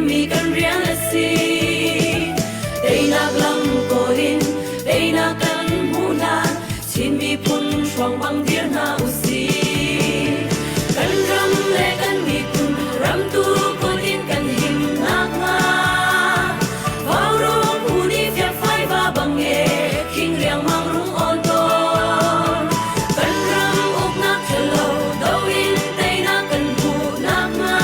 mi kan riang la si dei nak lam ko in dei na kan mu na chin mi phun swang bang dir na u si kan ram le kan mi phun ram tu ko in kan him nak nga vào rong u ni phia phai ba bang e king riang mang rung on ton kan ram uk nak hello do in dei na kan mu nak nga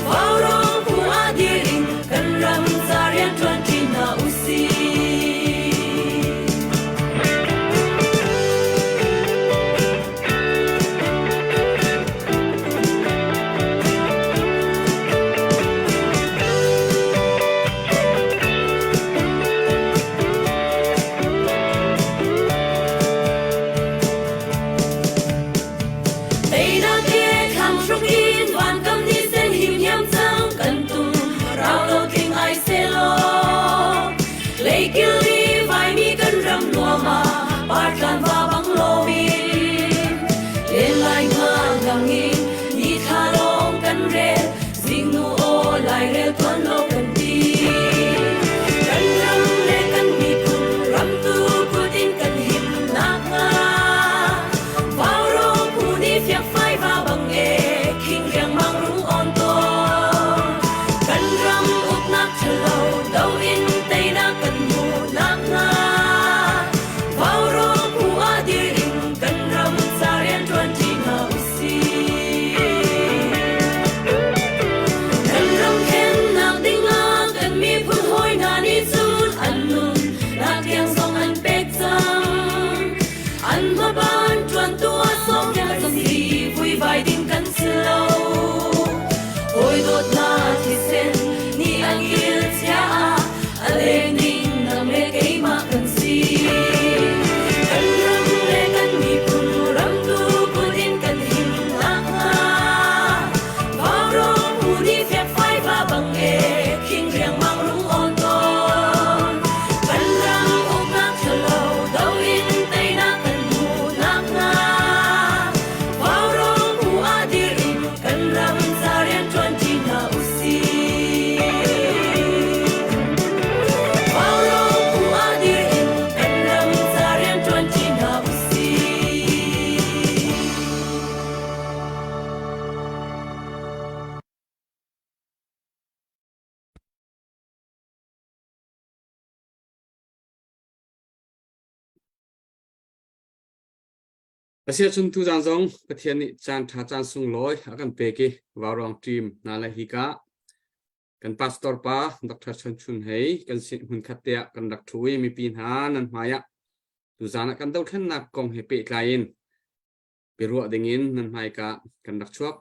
vào rong u a dir in kan ram zarian tuan ti na u si Tây na kia khang trung in van cầm đi sen him nham trăng cần tu rau lo king ai se lo lấy kili vai mi cần ram lua ma par kan va bang lo mi lên lại nga gang in ni tha long kan re sing nu o lại re tuan lo kan ti kan ram le kan mi pun ram tu pu tin kan him nak nga vào rong pu ni phiak phai va bang e king riang mang rung on ton kan ram up nak chalo do in tei na kan mu nak nga vào rong pu a dir in kan ram zarian tuan ti na u si kan ram khen nak ding nga kan mi phun hoi na ni chun an nun nak yang song an pek chang an ma ban tuan tua song yang si vui vai din kan slow oi dot na thi sen ni an il chia a le ning na me ke ma kan si kan ram le kan mi pun ram tu pun in kan him nak nga vào rong pu ni phiak phai va bang e king riang mang rung on ton kan ram uk nak chalo do in tei na kan mu nak nga vào rong pu a dir in kan ram zarian tuan ti na u si vào rong pu a dir in kan ram zarian tuan ti na u si Asia chun tu jang zong pathian ni chan tha chan sung loi akan peki warong team nala hika kan pastor pa dr chun chun hei kan sin hun khatia kan dak thui mi pin han an maya tu jana kan dau than nak kong he pe tlain peru dingin nan mai ka kan dak chuak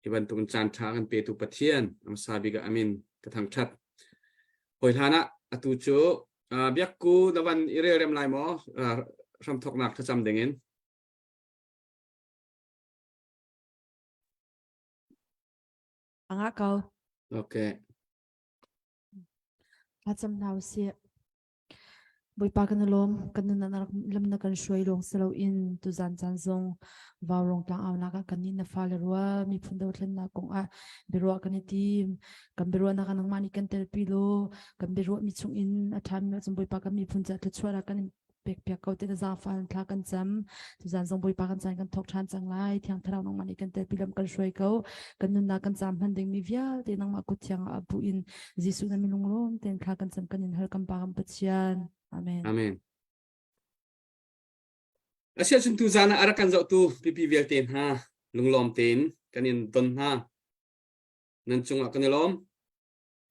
iban tum chan tha kan pe tu pathian am sabi ga amin ka thang that hoi thana atu chu biak ku dawan ire rem lai mo ram thok nak thacham dingin anga kau okay acham nau se boi pa kan lom kan na lam na kan shoi long selo in tu zan chan zong vào rong tang au na ka kan ni na fa le ruwa mi phun do thlen na kong a berwa kan ni tim kan berwa na kan mani kan tel pilo kan berwa mi chung in a tham na chum boi pa kan mi phun cha tle chwara kan pek pek kau te za fa thla kan cham tu zan zong boi pa kan chan kan thok than chang lai thiang tharau nong mani kan tel pilam kan shoi kau kan nun na kan cham han ding mi via te nang ma ku thiang a bu in jisu na mi lung lom ten thla kan cham kan in har kan pa kan pachian amen amen Asia chun tu jana arakan zau tu pipi vel ten ha lunglom ten kanin ton ha nan chunga kanilom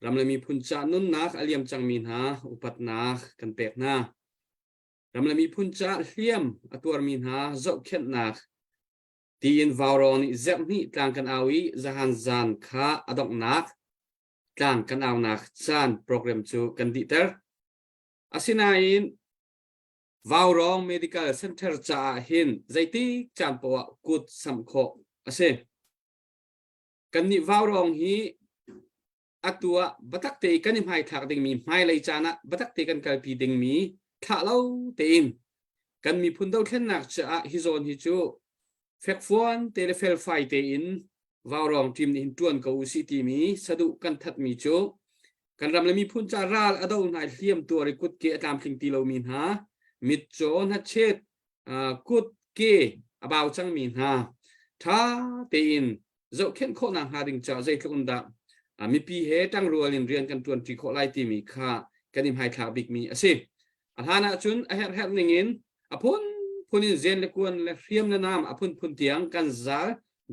ramlami phuncha nun nak aliam changmin ha upat nak kan pek na ramlami phuncha hliam atur min ha zau khet nak ti in vawron zep ni tlang kan awi zahan zan kha adok nak tlang kan aw nak chan program chu kan diter asinain Vaurong Medical Center cha hin zaiti chan po kut sam kho ase kan ni Vaurong hi atua batak te kan mai thak ding mi mai lai chana batak te kan kalpi ding mi tha lo tein kan mi phun do thlen nak cha hi zon hi chu fek fuan telefel fai te in วาวรองทีมนี้จวนกับอุสิทีมีสะดุกันทัดมีโจกันรำเลยมีพุ่นจาราลอดาวนายเทียมตัวริกุดเกตามสิงตีเรามีนหามิดโจนัดเชดกุดเกอบาวจังมีนหาท้าเตีนเจ้าเข็นโคนางหาดิงจ่าใจทุกคนดามีปีเหตั้งรัวลินเรียนกันจวนที่โคไลตีมีค่ากันนิมไฮทาบิกมีอาศัยอาหารจุนอาหารแห่งนี้อพุนพุนินเจนเลกวนเลเรียมนามอพุนพุนเตียงกันซา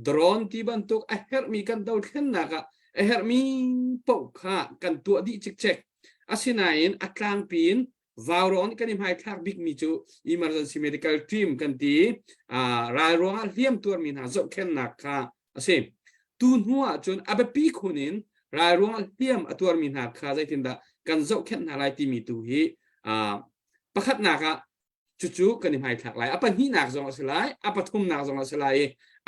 ดรอนที่บรรทุกอาหารมีกันดาวเข็นนักอาหารมีปกค่ะกันตัวดิจิเช็คอาศัยนั้นอัตลางปีนวาวรอนกันนิมไฮทาบิกมีจู emergency medical team กันที่รายรวงเรียมตัวมีนาจบเข็นนักค่ะอาศัยตูนหัวจนอาเบปีคุนินรายรวงเรียมตัวมีนาค่ะใจทินดากันจบเข็นอะไรที่มีตัวฮีประคัดนักจู่ๆกันนิมไฮทักไลapa hi nak zong asalai apa thum nak zong asalai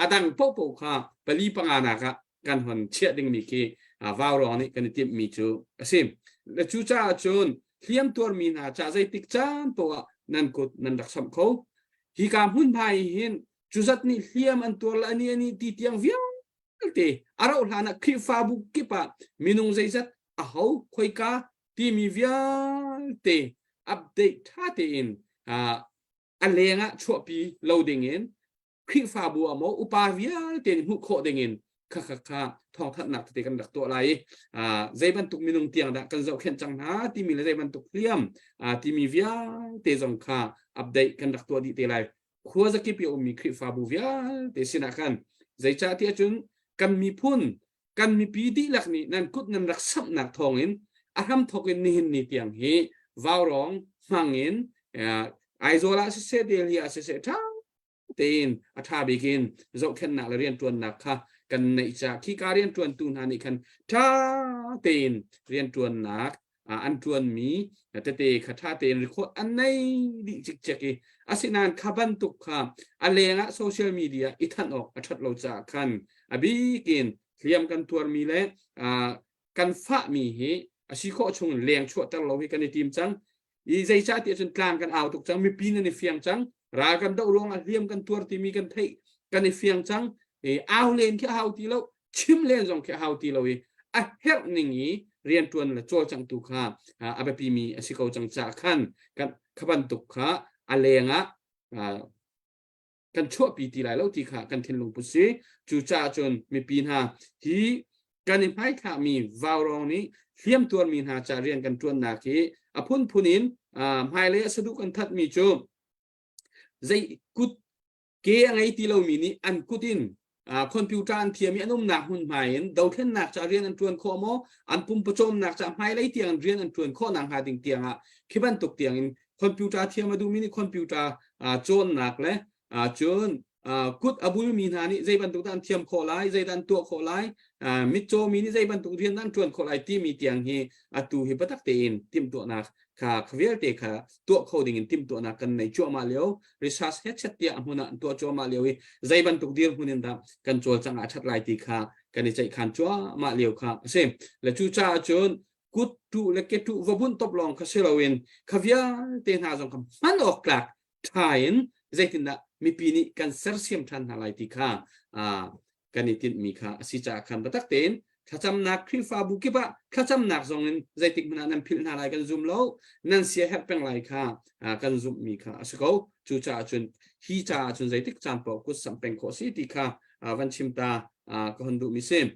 adang popo kha pali pangana ka kan hon che ding mi ki vawro ni kan tip mi chu asim le chu cha chun hliam tur mi na cha zai tik chan po nan kut nan dak sam kho hi kam hun bhai hin chu zat ni hliam an tur la ani ti tiang viang te aro hlana khi fa bu ki pa minung zai zat a ho khoi ka ti mi viang te update tha te inอันเลงชั่วปีเราเด้งเงินคลิฟ้าบัวหมออุปาวิยาเต็นหุโคเด้งเงินค่ะทองทัดหนักเตกันดักตัวอะไรใจบรรทุกมีนงเตียงดักกันเจ้าเข็นจังหาที่มีใจบรรทุกเลี่ยมที่มีวิยาเตจงค่ะอัปเดตกันดักตัวดีเตไรขัวจะกิบยมีคลิฟ้าบัววิยาเตสินะกันใจจ่าที่จุนกันมีพุ่นกันมีปีดีหลักนี่นั่นกุดนั่นรักสับหนักทองเงินอาทำทอกเงินนี่เห็นนี่เตียงเฮวาวร้องฟังเงินไอโซลาเซเดลีอาเซเซทั้งเตีนอัฐาบิกินเจ้าเข็นนักเรียนตัวนักค่ะกันในจากที่การเรียนตัวตูนานี่คันท่าเตีนเรียนตัวนักอันตัวมีแต่เตะคาท่าเตีนหรือคนอันไหนดิจิกเจกีอาศินานขับันตุกค่ะอะไรนะโซเชียลมีเดียอิทันออกอัฐเราจากกันบิกินเรียมกันตัวมีและกันฟ้ามีเหอาศิโคชงเลี้ยงชั่วตลอดให้กันในทีมจังอีใจชาติจนกลางกันเอาตุกจังมีปีนในเฟียงจังรากันดาวรวงเรียมกันตัวที่มีกันไทยกันในเฟียงจังเอาเลนแค่เอาทีเราชิมเลนจงแค่เอาทีเราเฮลนิ่งนี้เรียนตัวละโจจังตุกค่ะอาเบปีมีสิเขาจังจากขันกันขบันตุกค่ะอะไรงะกันชั่วปีที่ไรแล้วที่ค่ะกันเทนลงปุษีจูจ่าจนมีปีนหาที่กันในไพ่ค่ะมีวาวรองนี้เทียมตัวมีหาจะเรียนกันตัวนาคีอพุนพุนินไฮเลยสะดุกันทัดมีโจใจกุดเกี่ยงไอที่เรามีนี้อันกุดินคอมพิวเตอร์เทียมมีอันนุ่มหนักหุ่นหายดาวเทียนหนักจะเรียนอันชวนข้อมออันปุ่มประจมหนักจะไฮไลท์เตียงเรียนอันชวนข้อหนังหาดิ่งเตียงคิดบันตกเตียงคอมพิวเตอร์เทียมมาดูมินิคอมพิวเตอร์โจนหนักเลยโจนกุดอบุลมีนานี่ใจบันตุกด้านเทียมโคไลใจด้านตัวโคไลมิโจมีนี่ใจบันตุกเรียนด้านชวนโคไลที่มีเตียงเฮตูเฮปัตักเตนทิมตัวนักค่ะขวิลเตค่ะตัวโคดิ้งทิมตัวนักกันในจั่วมาเลี้ยวรีซาสเฮดเซตเตียหุ่นตัวจั่วมาเลี้ยวใจบันตุกเดียร์หุ่นนั่นดากันจั่วจังอาชัดลายตีค่ะกันในใจขันจั่วมาเลี้ยวค่ะเซมและจูจ่าจนกุดตูเล็กตูวบุนตบลองคาเซลวินขวิลเตน่าจงคำมันออกกลักทายนใจตินดามีปีนี้กันเซอร์เซียมทันอะไรที่ค่ะกันนี่ติดมีค่ะสิจ่าขันบัตักเตนข้าจำนักคริฟ้าบุกิบะข้าจำนักทรงนั้นใจติดมันนั่นพิลนาอะไรกันซุ่มแล้วนั่นเสียเหตุเป็นไรค่ะกันซุ่มมีค่ะสกอจูจ่าจนฮีจ่าจนใจติดจำปอกุศลเป็นข้อสิที่ค่ะวันชิมตาก็หันดูมิเซม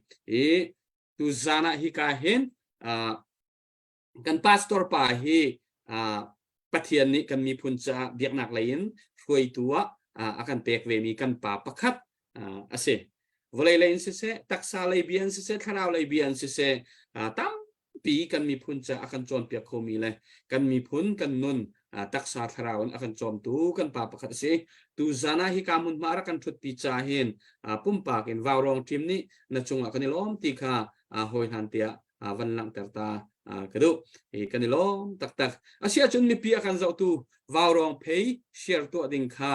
ตุจานะฮิกาเห็นกันพาสตอร์ป่าเฮปัทยานี้กันมีพุนจ่าเบียกหนักเลยนช่วยตัวakan pek ve mi kan pa pakhat ase volei lein se se taksa lei bian se se tharau lei bian se se tam pi kan mi phun cha akan chon pek khomi le kan mi phun kan nun taksa tharau akan chom tu kan pa pakhat se tu zana hi kamun mara kan thut pi cha hen pumpa ken wawrong tim ni na chunga kan lom ti kha hoi han tia van lang terta kadu kan lom tak tak asia chun mi pi akan zau tu wawrong pei share to ding kha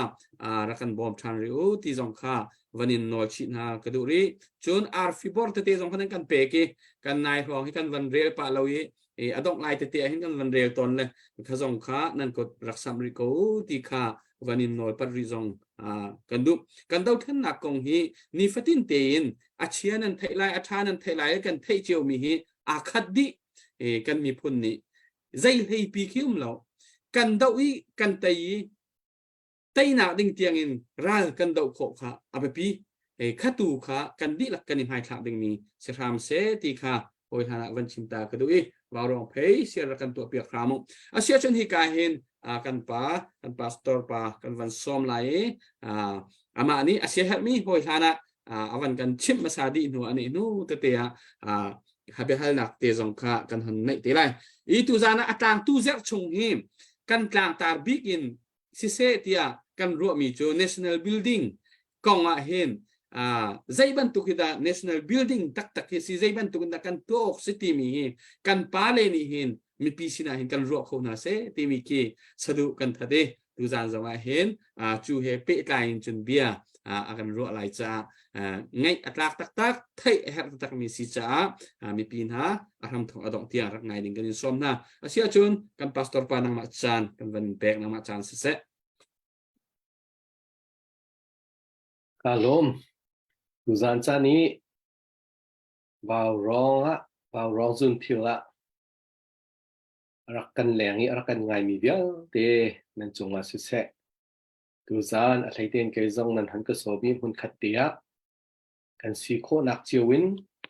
rakan bom than riu ti jong kha vanin nol chi na kadu ri chun ar fibor te jong khan kan pe ki kan nai rong hi kan van rel pa lo yi อดอกไลน์เตะให้กันวันเรียวตอนเลยข้าจงข้านั่นก็รักษาบริโภคที่ข้าวันนี้น้อยปัจจุบันกันดูท่านนักกงฮีนี่ฟัตินเตียนอาเชียนันไทยไลอาชานันไทยไลกันไทยเจียวมีฮีอาคัดดิกันมีพุ่นนี้ใจให้ปีคิวมเรากันดูอีกันไตหนักดิ่งเตียงอินรัลกันดูโคข้าอาเปปีข้าตูข้ากันดิลักกันอินหายขาดิ่งนี้เสรามเสตีข้าโอยฐานะวันชิมตากันดูอีวาวรองเพย์เสียรักันตัวเปียกครามุอาเซียจนฮิกาเห็นกันปาสตอร์ปากันวันซ้อมไหลอามานี้อาเซียฮัดมีโอยฐานะวันกันชิมมาซาดีหนูอันนี้นูเตะฮับเบฮัลนักเตะจงข้ากันหันไม่เตะไรอีตุจานะต่างตุเซกชงฮิมกันกลางตาบิกินสิเซเตียกันรัวมีโจ national building กองเห็นใจบันทุกิดา national building ตักสิใจบันทุกิดากันตัวออกสิติมีกันปาเลนี่เห็นมีปีศินาเห็นกันรัวเขาหน้าเสติมีกีสะดุกันทัดเดตุจานจะว่าเห็นจูเฮเปตายจนเบียakan ro lai cha ngai atlak tak thai her tak mi si cha mi pin ha aram thong adong tia rak ngai ding kan som na asia chun kan pastor pa nang ma chan kan van pek nang ma chan se Kalom Guzan cha ni vào rong zun phila rakan lengi rakan ngai mi bial te nan chunga su se Guzan a thaiten ke zong nan han ka sobi hun khatia kan si kho nak chiwin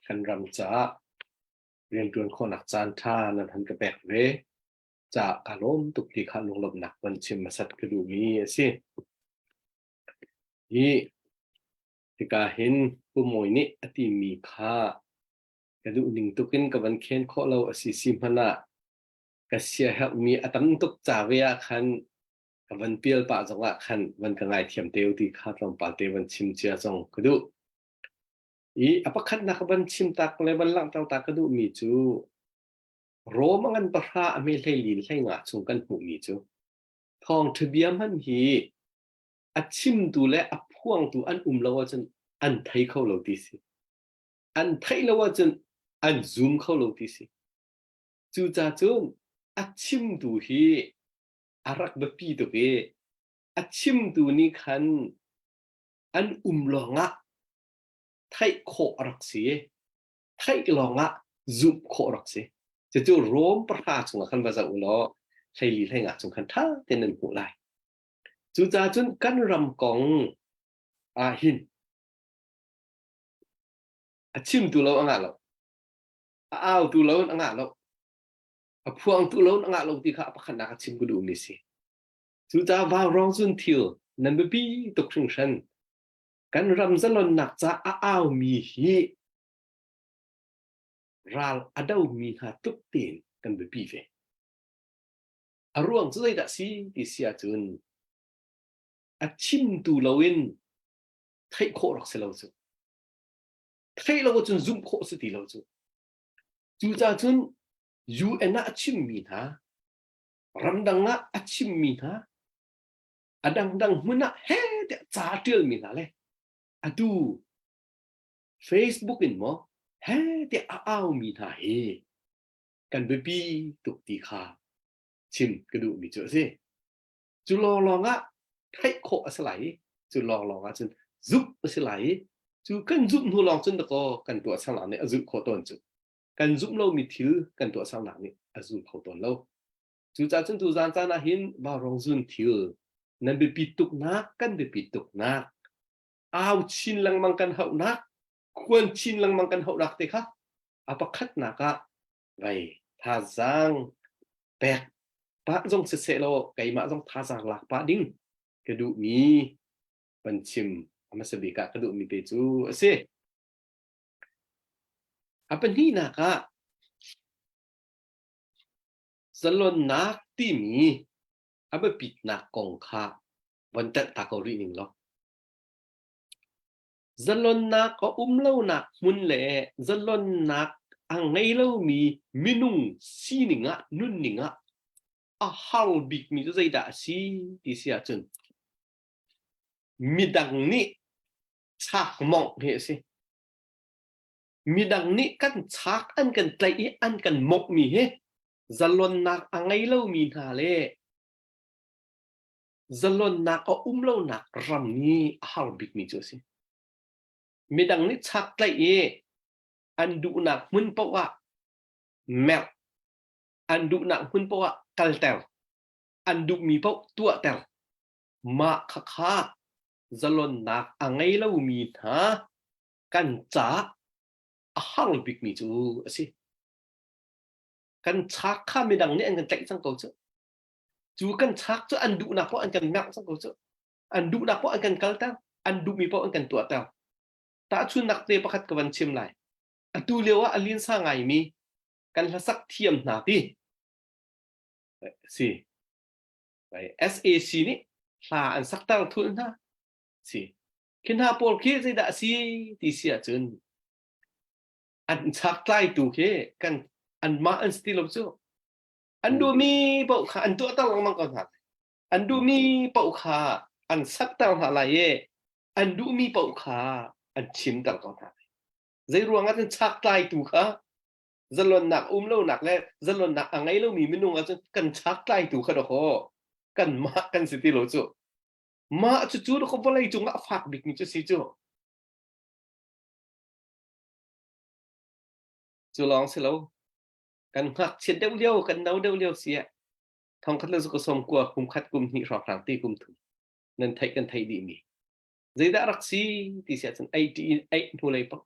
kan ram cha rian tuan kho nak chan tha nan han ka bek ve cha kalom tuk ti kha lung lom nak ban chim masat ka du mi ase hi tika hin pu moi ni ati mi kha ka du ning tukin ka ban khen kho lo asi sim hana ka sia ha mi atam tuk cha ve a khanวันเปียลปะจังหวะขันวันกระไงเทียมเตียวที่คาดลำปาเตวันชิมเจียจงกระดูอีอปขันนักวันชิมตักเลยวันหลังตากระดูมีจูโรมังันปะพระอเมริกาลีนไล่งาชงกันหูมีจูทองทะเบียมันฮีอัดชิมดูและอับพ่วงดูอันแล้วว่าจนอันไทยเข้าเราดีสิอันไทยแล้วว่าจนอันซูมเข้าเราดีสิจูจ่าจนอัดชิมดูฮีอารักบปีตัวเออาชิมตัวนี้คันอันลองะไทยโครักเสียไทยลองะซุปโครักเสียจะจู่โรมประหารสงคันภาษาอุลอไทยลีไทยงะสงคันท่าเต็นนันหัวไหลจู่จ่าจนกันรำกองหินอาชิมตัวเราอ่างเราตัวเราอ่างเราพวงตุลนงะลงที่ข้าพักนักชิมกุดูมิสิสุดาว่ารองซุนทิลนั่นเป็นปีตกชงชันกันรำซะลนนักจะมีฮีรัลอดาวมีหาตุกตีนกันเป็นปีเวอารวงจะได้ดัชสีที่เสียจนชิมตุลวินไทยโครักเสลาจูไทยเราจนซุ่มโคสติเราจูจ่าจนยูเอ็นอาชิมมีนะรำดังอาชิมมีนะดังมันเฮ้เดี๋ยวจ่าเดียวมีนะเลยดู Facebook อินมั้งเฮ้เดี๋ยวมีนะเฮกันเบบีตุกตีขาชิมกระดูมีเจอสิจุลองให้โคสไลจุลองจนซุปสไลจูกันซุปหูลองจนตะโกกันตัวสังหลังเนี่ยซุปโคต้นจุกันซุปเรามีทิวกันตัวสังหลังเนี่ยซุปเขาต้นเราจูจ่าจนตูจานจานาหินบารองซุนทิวนั่นเป็นปีตุกนักกันเป็นปีตุกนักชินลังมังกันเขานักควรชินลังมังกันเขารักเตะค่ะอาปะคัดนักอะไงท่าจังแปลกปะจงเสร็จแล้วไก่มาจงท่าจังหลักปะดิ้งกระดูมีบัญชิมมาสบิกะกระดูมีเตจูเสapa ni nak salon nak timi apa pit nak kong khaวันตัดตากรีนิ่งหรอsalon nakก็เล่านักมุนแหล่salon nakอังไงเล่ามีมินุ่งซีนิงะนุ่นนิงะฮัลบิกมีตัวใจด่าซีที่เสียจนมีดังนี้ชักมองเห็นสิมีดังนี้กันชักอันกันไตอันกันมกมีเฮ zalon nak angai lo mi na le zalon nak o lo nak ram ni hal big mi chu si midang ni chak lai e andu nak mun pawa mel andu nak mun pawa kaltel andu mi pau tua tel ma kha zalon nak angai lo mi tha kan cha hal big mi chu si kan chak kha midang ni an kan tlai sang ko chu chu kan chak chu andu nak po an kan mel sang ko chu andu nak po an kan kaltel andu mi pau an kan tua tel ta chu nak te pakhat ka wan chim lai atu lewa alin sa ngai mi kan la sak thiam na ti si SAC ni la an sak tal thul na si kin ha pol ke zai da si ti sia chun an chak lai tu ke kan an ma an stil of chu an du mi pau kha an tu tal mang ka tha an du mi pau kha an sak tal ha lai ye an du mi pau kha an chim tal ka tha zai ruang an chak lai tu kha zalon nak lo nak le zalon nak angai lo mi minung an kan chak lai tu kha do ho kan ma kan stil of chu ma chu chu do ko balai chu nga phak bik mi chu si chu chu long se lo kan hak chen deu liao kan nau deu liao sia thong khat le su ko som kwa kum khat kum hi rok rang ti kum thu nan thai kan thai di mi zai da rak si ti sia chen 88 thu lai pa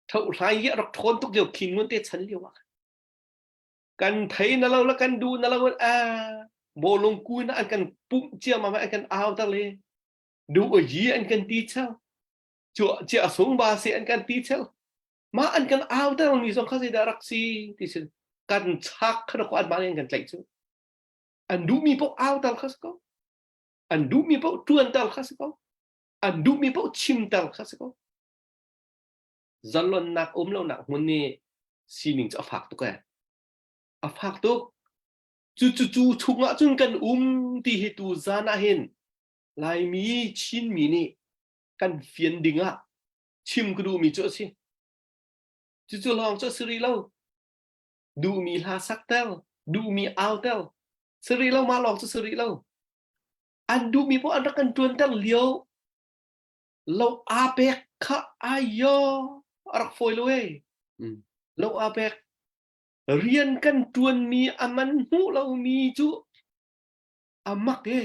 thau sai ya rak thon tuk liao kin ngun te chan liao wa kan thai na lo la kan du na lo a bo long ku na an kan pum chia ma an kan aw ta le du o yi an kan ti chao chu chia sung ba se an kan ti chao ma an kan aw ta mi song kha se da rak si ti sia kan chak kha ko an ma an kan tlai chu an du mi po aw ta kha ko an du mi po tuan ta kha ko an du mi po chim ta kha ko zalon nak lo nak mun ni si ning cha phak tu ka a phak tu chu chunga chun kan ti he tu zana hen lai mi chin mi ni kan fian dinga chim ku du mi chu si chu long cho sri lo du mi la sak tel du mi aw tel sri lo ma long cho sri lo an du mi po an kan tuan tel liao lo a pek kha ayo rak foi lo e lo a pek rian kan tuan mi aman hu lo mi chu amak e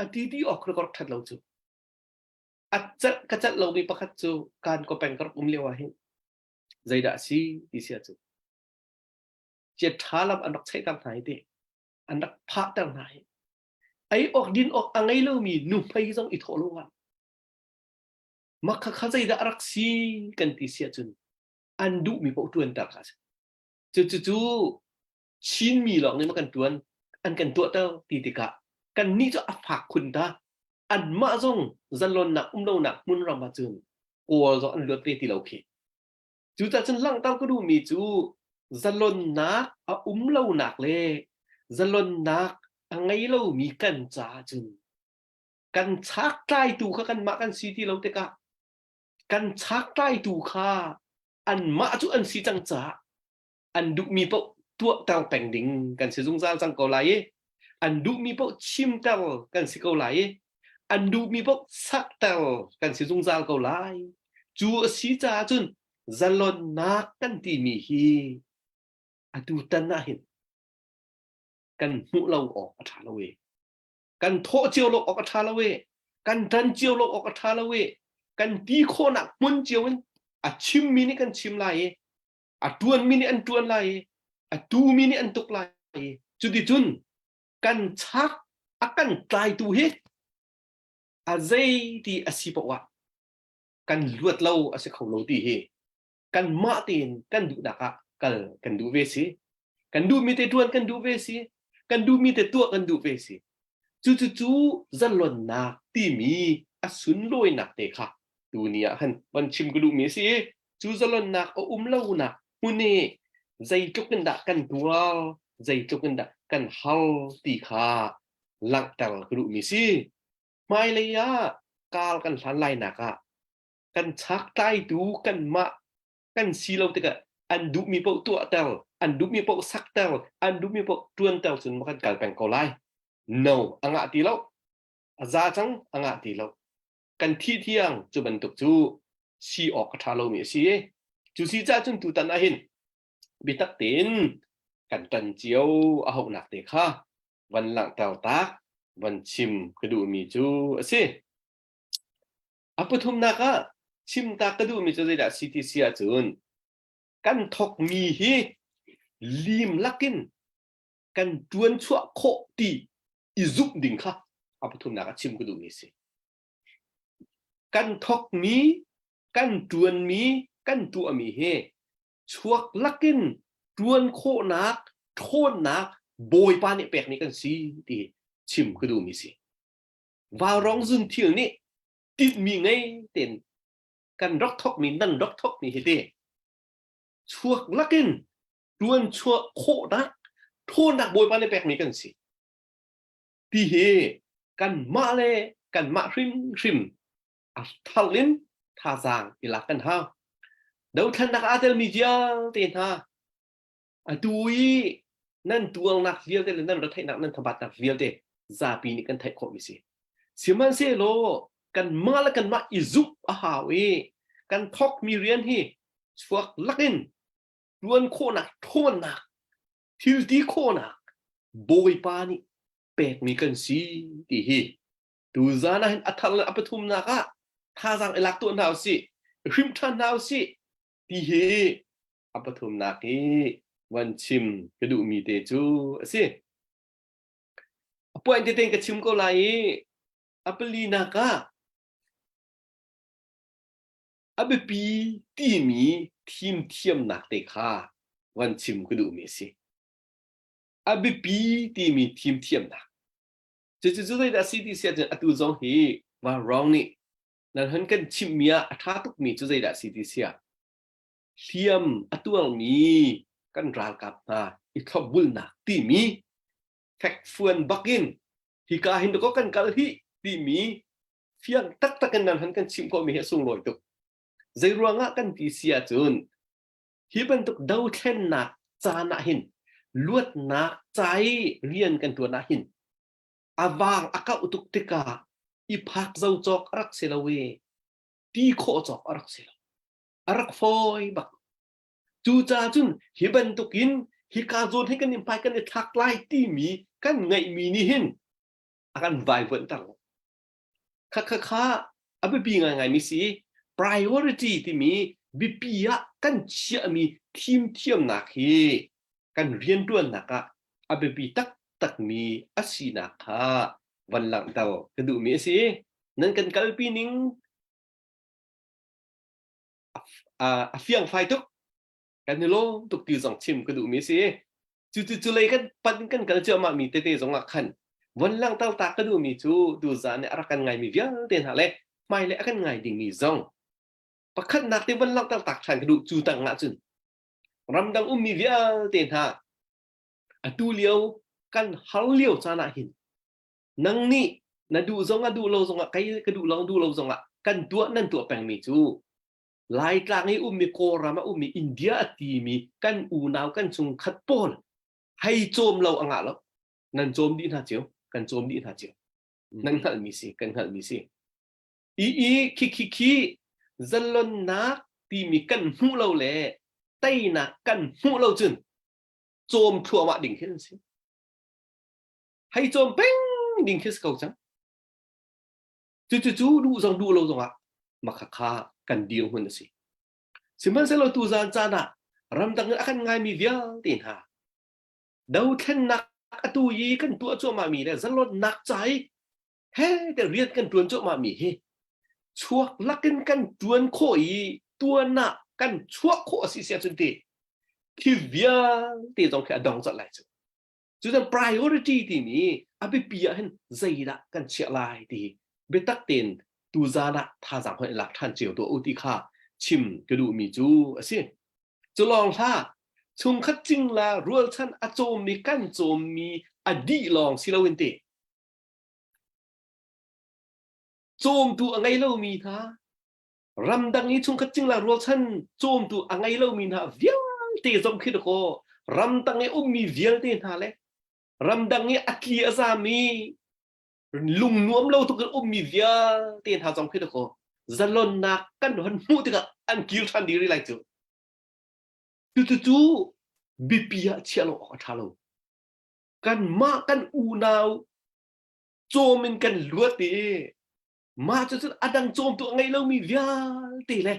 ati ok rok that lo chu achat kachat lo mi pakhat chu kan ko pen kar lewa hin zai da si ti sia chu che thalam anak chai tam nai te anak pha tam nai ai ok din ok angai lo mi nu phai jong I tholo wa makha kha zai da rak si kan ti sia chun andu mi po tuan ta kha chu chin mi lo ni ma kan tuan an kan tu ta ti ti ka kan ni cho afak kun ta an ma jong zalon na lo na mun ram ba chun ko zo an lo te ti lo khi chu ta chen lang ta ko du mi chu zalon na a lo nak le zalon nak angai lo mi kan cha chun kan chak tai tu kha kan ma kan si ti lo te ka kan chak tai tu kha an ma chu an si chang cha an du mi po tua tang peng ding kan si jung zal sang ko lai an du mi po chim tel kan si ko lai an du mi po sak tel kan si jung zal ko lai chu si cha chun zalon nak kan ti mi hi atu tan na hin kan hu lo ok a tha lo we kan tho chiao lo ok a tha lo we kan tan chiao lo ok a tha lo we kan ti kho nak mun chiao a chim mi ni kan chim lai a tuan mi ni an tuan lai a tu mi ni an tuk lai chu ti chun kan chak akan tlai tu he a zai ti a si po wa kan luat lo a se khau lo ti he kan ma tin kan du da ka kal kan du ve si kan du mi te tuan kan du ve si kan du mi te tu kan du ve si chu zalon na ti mi a sun loi nak te kha tu nia han ban chim ku du mi si chu zalon nak o lo na huni zai chuk kan da kan dual zai chuk kan da kan hal ti kha lak tal ku du mi si mai le ya kal kan hlan lai na ka kan chak tai tu kan ma kan si lo te ka อันดูมีปกตัวเตลอันดูมีปกสักเตลอันดูมีปกตวนเตลจนมันกันแปลงกอไล no อ่างตีแล้วอาจารย์จังอ่างตีแล้วกันที่เที่ยงจุบันตุกจูชีออกกระทาเรามีสิจูซีจ้าจนตูตันอาหินบิตักเต็นกันตันเจียวอาหกหนักเตะค่ะวันหลังเตาตากวันชิมกระดูมีจูสิอปทุมนักะชิมตากระดูมีจูได้ดัสิทิเสียจุนกันทกมีฮีลิมลักกินกันจวนชั่วโคตีอิซุบดิ่งค่ะอปทุมนักะชิมกระดูมีสิกันทกมีกันจวนมีกันตัวมีเฮชั่วลักกินจวนโคนักโทนนักโบยปานี่แปลกนี้กันสิที่ชิมกระดูมีสิว่าร้องซึนเที่ยงนี่ติดมีไงเต็นกันรักทกมีนั่นรักทกมีเฮเดชั่วลักกินจวนชั่วโคนักโทนนักโบยปานี่แปลกนี้กันสิที่เฮกันมาเลยกันมาริมอัฟทัลลินท่าจางอิลักกันฮะเดี๋ยวท่านนักอาเตลมีเจียเต็นฮะดูอีนั่นตัวนักเลี้ยวเตลนั่นรถไถนักนั่นทบัดนักเลี้ยวเตซาปีนี่กันไทยโคมิสิเสียมันเซโลกันมาแล้วกันมาอิซุปอาหาเวกันทอกมีเรียนฮีสวกลักอินดวนโคนักโทนนักทิลตีโคนักโบยปานี่แปลกมีกันสิที่ฮีดูซานะเห็นอัฐัลอัปทุมนักะท่าจางอิลักตัวนาวสิริมท่านาวสิที่ฮีอัปทุมนักฮีวันชิมกระดูมีเตจูสิป่วยเต็งกระชิมก็ไล่อัปลีนักะอัปปีที่มีทีมเทียมนักเตะค่ะวันชิมกระดูมีสิอัปปีที่มีทีมเทียมนักจะได้ดัสิที่เสียจนอัตุจงฮีว่าร้องนี่นั่นเห็นกันชิมเมียอัฐาตุกมีจะได้ดัสิที่เสียเทียมอัตุงมีกันรากกับนาอีทบุลนักที่มีแฟกฟวนบักอินฮิกาหินก็กันกัลฮีที่มีเฟียงตักกันนั้นหันกันชิมก็มีเหตุส่งลอยตุกใจรัวงะกันที่เสียจนฮิบันตุกดาวเทนนักจานะหินลวดนักใจเรียนกันตัวนักหินอาวางอากาอุตุกติกาอีพักเจ้าจอกรักเซลเวตีโคจอกรักเซลรักฟอยบักจูจ่าจุนฮิบันตุกินฮิกาโซนให้กันนิมพายกันในทักไล่ที่มีกันไงมีนี่หินอาการไวเวิร์นต่างค่ะอับปีไงมีสิ priority ที่มีบิปีอะกันเชื่อมีทีมเทียมนักฮีกันเรียนด้วยนักอะอับปีตักมีอาศีนักค่ะวันหลังเตากระดูมีสินั่นกันกัลปีนิงเฟียงไฟทุกกันนี่โลตุกติวสองชิมกระดูมีสิจู่เลยกันปันกันกันเจอมามีเตสองอักขันวันหลังเตาตากระดูมีจูดูจานเนี่ยรักกันไงมีเวียเดินหาเลยไม่เลยกันไงดิ่งมีซองประคันนักที่วันหลังเตาตากฉันกระดูจูตังงะจุนรำดังมีเวียเดินหาดูเลี้ยวกันฮัลเลี้ยวจานะหินนังนี่นะดูซองอะดูโลซองอะใครกระดูลองดูโลซองอะกันตัวนั่นตัวแปลงมีจูหลายกลางให้มีโครามามีอินเดียตีมีกันอูนาวกันจุงขัดปนให้โจมเราอ่างแล้วนั่นโจมดีน่าเจียวกันโจมดีน่าเจียวนั่นหันมีสิกันหันมีสิอีคิจัลลนนักตีมีกันหูเราแหละไต้นักกันหูเราจุนโจมทัวมาดิ่งขึ้นสิให้โจมเป้งดิ่งขึ้นสกาวจังจู่ดูซองดูเราซองอะมาค่ากันเดียวมันสิสิมันเสเราตูจานจานะรำดังakan ngai mi via tin ha dau then nak atu yi kan tua cho ma mi le zalot nak chai he de rian kan tuan cho ma mi he chuak lakin kan tuan kho yi tua na kan chuak kho si sia chun ti ki via ti dong kha dong za lai chu chu dan priority ti mi abi pia hen zaida kan chia lai ti betak tinตูจานะท่าจางคนหลักท่านเจียวตัวอุติค่าชิมกระดูมีจูสิจะลองท่าชุมคัดจิงลารัวท่านอโจมมีกันโจมมีอดีลองสิลาเวนเตโจมตัวอะไรเล่ามีท่ารำดังนี้ชุมคัดจิงลารัวท่านโจมตัวอะไรเล่ามีท่าเวีย ตีสมคิดโครำตังเอมีเวียลตีนหาเลยรำดังเออคีอาซามีลุงนวมเราทุกคนมีเวียลตีนหาสมคิดโคจะลนนักกันหันมูติกะอันกิลทันดีรีไลจูจู่บิปียเชียโลอทาโลกันมากันอูนาวโจมินกันลัวตีมาจนสุดอดังโจมตัวไงเรามีเวียลตีเลย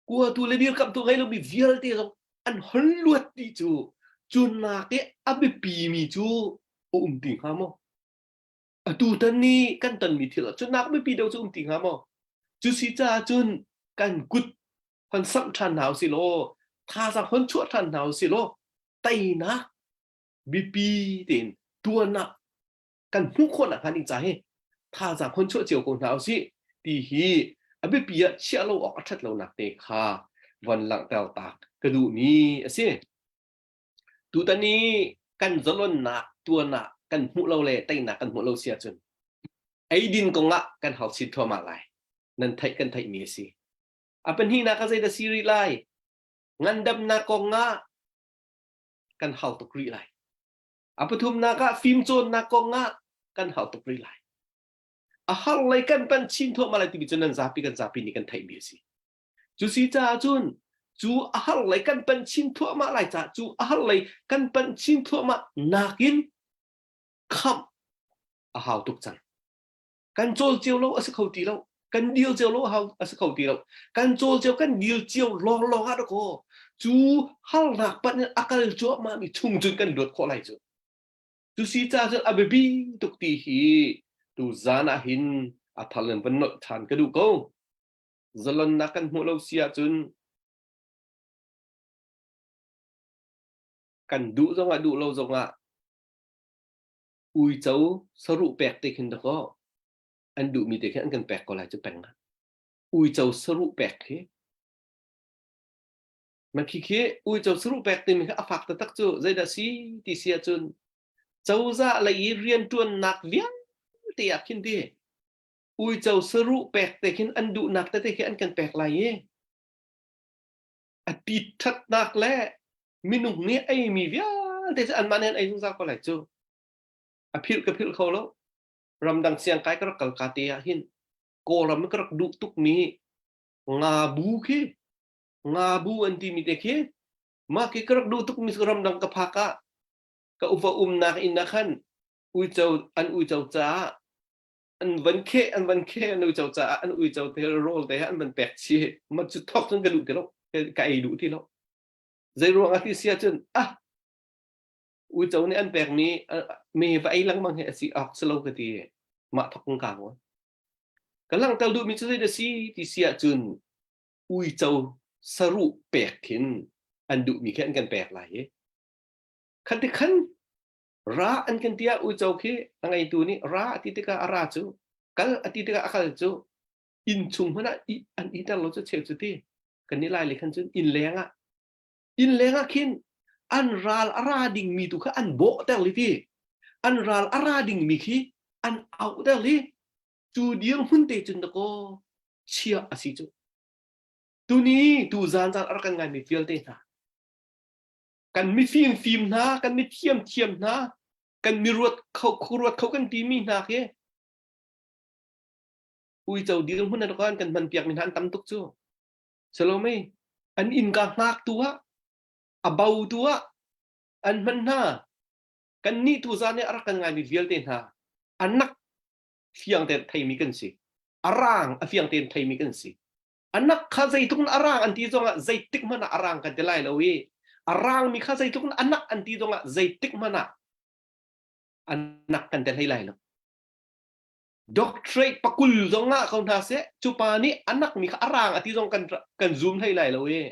กลัวตัวเลยเดียวกับตัวไงเรามีเวียลตีเราอันหันลัวตีจูจุนนักเออบิปีมีจูติงหามอตูตันนี้กันตันมีทีละจุนนักไม่ปีเดียวจูติงหามจุสิจ้าจุนกันกุดพันสัมทันหาวสิโลท่าสักคนชั่วทันหาวสิโลไตนะบิปีเด่นตัวนักกันผู้คนอ่ะพันอีกใจท่าสักคนชั่วเจียวคนหาวสิตีฮีอบิปีเชื่อเราออกอัดเราหนักเตะคาวันหลังเตาตากกระดูนี้สิตูตันนี้กันจะล้นหนักตัวหนักกันหูเราเลยไตหนักกันหูเราเสียจนไอ้ดินกงละกันหาวสิทั่วมาเลยนั่นไทยกันไทยมีสิเป็นที่นักการซีรีไลงันดำนักกงงะกันหาตกรีไลปทุมนักฟิล์มโจนนักกงงะกันหาตกรีไลหาไลกันเป็นชิ้นทั่วมาเลยที่บิจนันซาปีกันซาปีนี้กันไทยมีสิจูซีจ้าจุนจูหาไลกันเป็นชิ้นทั่วมาเลยจ้าจูหาไลกันเป็นชิ้นทั่วมานักินคำหาตกจังกันโจลเจียวเราอสเขาตีเรากันเดียวเจียวโลหาอสเขาตีเรากันโจลเจียวกันเดียวเจียวลองฮะทุกคนจูฮัลนักปันอากาศจัวมามีชุ่มจนกันโดดข้อไหลจูซีจ้าจนอเบบีตุกตีฮีตูจานาหินทัลเลนเป็นนดทันกระดูกงจลันนักกันหัวเราเสียจนกันดูจังดูเราจังอุยเจ้าสรุปแปลกติขึ้นตะก็อันดูมีแต่แค่อันกันแปลกก็หลายจะแปลงนะอุยเจ้าสรุปแปลกเฮมันคิดอุยเจ้าสรุปแปลกติมันก็อฟักตะตักจูใจดาซีติเสียจนเจ้าจะอะไรเรียนตัวนักเลี้ยงเตียกินดีอุยเจ้าสรุปแปลกแต่ขึ้นอันดูนักแต่แค่อันกันแปลกไรอดีตทัดนักแล้มีหนุ่มนี้ไอ้มีเวียแต่จะอันมาเนี่ยไอ้ทุกสักก็หลายจูพิลกับพิลเขาแล้วรำดังเสียงไก่ก็รักกัลกาเตียหินโกรำมันก็รักดุตุกมีงาบูคีงาบูอันที่มีเด็กมาคีก็รักดุตุกมีรำดังกับพักะกับอุปนักอินนักขันอุยเจ้าอุยเจ้าจ้าอันวันเคอันอุยเจ้าจ้าอันอุยเจ้าเทโรลแต่อันมันแปลกชีมันจะทอกจนกระดูกที่เราไก่ดุที่เราใจรวงอาทิตย์เสียจนอุยเจ้าเนี่ยอันแปลกนี้มีไฟลังมังเหตุสิออกสโลกตีมาทอกกลางวะกำลังตะลุมิจุดเดซีที่เสียจนอุยเจ้าสรุปแปลกขึ้นอันดุมีแค่อันกันแปลกหลายขันติขันราอันกันเดียอุยเจ้าคืออะไรตัวนี้ราอติติกาอาราจูกัลอติติกาอาคาจูอินชุมพนะอันอีนั่นเราจะเชื่อจุดที่กันนี่ลายเลยขันจนอินแรงขึ้นอันรานอาราดิงมีตุกะอันโบแต่ลิที่อันรานอาราดิงมีขี้อันเอาแต่ลิจูเดียงหุ่นเตจุนตะโกเชียอาศิจูตัวนี้ตูจานอารากันงานมีฟิลเตนะกันมีฟิล์มนะกันมีเทียมนะกันมีรวดเขากันตีมีนะเฮ้อุยเจ้าเดียงหุ่นนั่นกันมันเปียกมีหันตั้มตุกจูสโลไม่อันอินกานักตัวเบาตัวอันมันน่ากันนี่ตัวจานเนี่ยอารักงานมีเวลเตนฮะอันนักเฟียงเตนไทยมีกันสิอารางเฟียงเตนไทยมีกันสิอันนักข้าใจทุกนอารางอันที่ตรงอ่ะใจติกมันอารางกันเดลัยละเว้ยอารางมีข้าใจทุกนอันนักอันที่ตรงอ่ะใจติกมันอันนักกันเดลัยละด็อกเตรตปักกุลตรงอ่ะเขาหน้าเสจุปานี่อันนักมีข้าอารางอันที่ตรงกันซูมให้ไลละเว้ย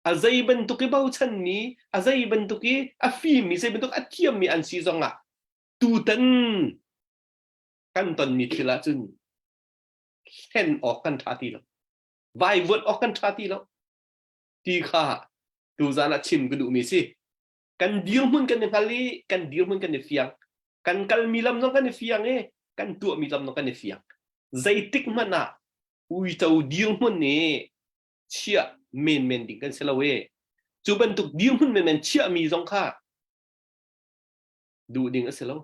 azay bentuki bauchan ni azay bentuki afim mi azay bentuk atiam mi an si zonga tutan kan ton mi thila chun hen ok kan thati lo vai vot ok kan thati lo ti kha tu zana chim ku du mi si kan dir mun kan kali kan dir mun kan fiang kan kal milam no kan fiang kan tu milam no kan fiang zai tik mana ui tau dir mun ni chia men ding kan selawe จูบันตุกดิวมันเป็นเชื่อมีสองค่าดูดิ่งเสร็จแล้ว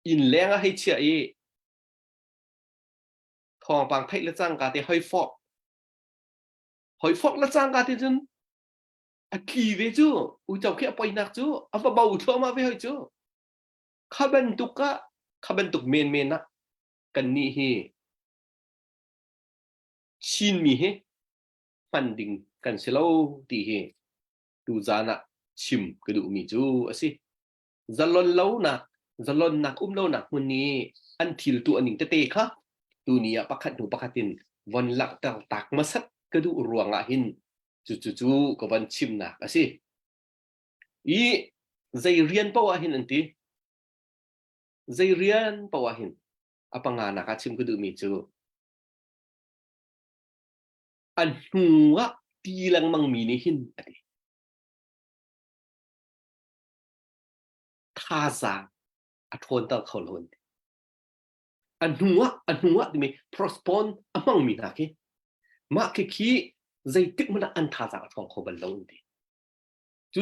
อินแรงให้เชื่อทองปังไทยละจ้างกาเตหอยฟอกละจ้างกาเตจนอักขีเวจูอุจจาระไปนักจูอัฟบาอุทอมาเวหอยจูข้าบันตุกเมนนะกันนี่เฮชินมีเฮฟันดิ่งกันเสร็จแล้วตีเฮดูจานะชิมกระดูมีจูสิจะลนเล่านักจะลนนักเล่านักวันนี้อันทิลตัวอันหนึ่งเตะค่ะตัวนี้ปักขัดหนูปักขัดินวันหลักตักมาสักกระดูรวงอ่ะหินจู่กับวันชิมนักสิอีใจเรียนป่าวหินอันที่ใจเรียนป่าวหินapa nga nakachim ko dumi chu an huwa tilang mang minihin ati thaza athon tal kholon an huwa dimi prospon amang minake ma ke khi zai tik mana an thaza athon khobal long ti chu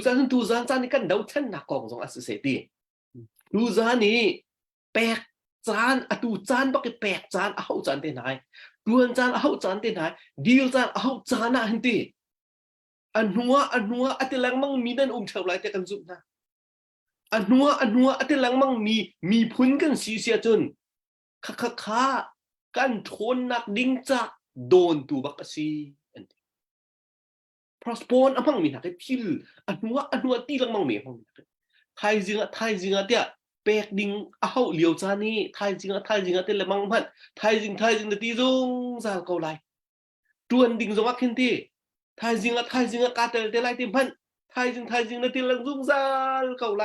zan ni kan dau than na kong jong asese ti tu zan ni pekจานอตูจานบักแปกจานเอาจานเต็นไหนดวนจานเอาจานเต็นไหนดีลจานเอาจานน่ะเห็นตีอันหัวอัติลังมั่งมีนั่นเท่าไรแต่กันจุนะอันหัวอัติลังมั่งมีพุนกันสีเสียจนข้ากันทนนักดิ้งจักโดนตูบักสีอันตีพรอสปอนอันมั่งมีนักทิลอันหัวตีลังมั่งมีมั่งไทยจริงอะเดียแปกดิ่งเอาเหลียวจานี่ไทยจริงเตลมังมันไทยจริงนะตีจงซาเกาไลจวนดิ่งจงอักขินตีไทยจริงกาเตลไลติมันไทยจริงนะตีลังจงซาเกาไล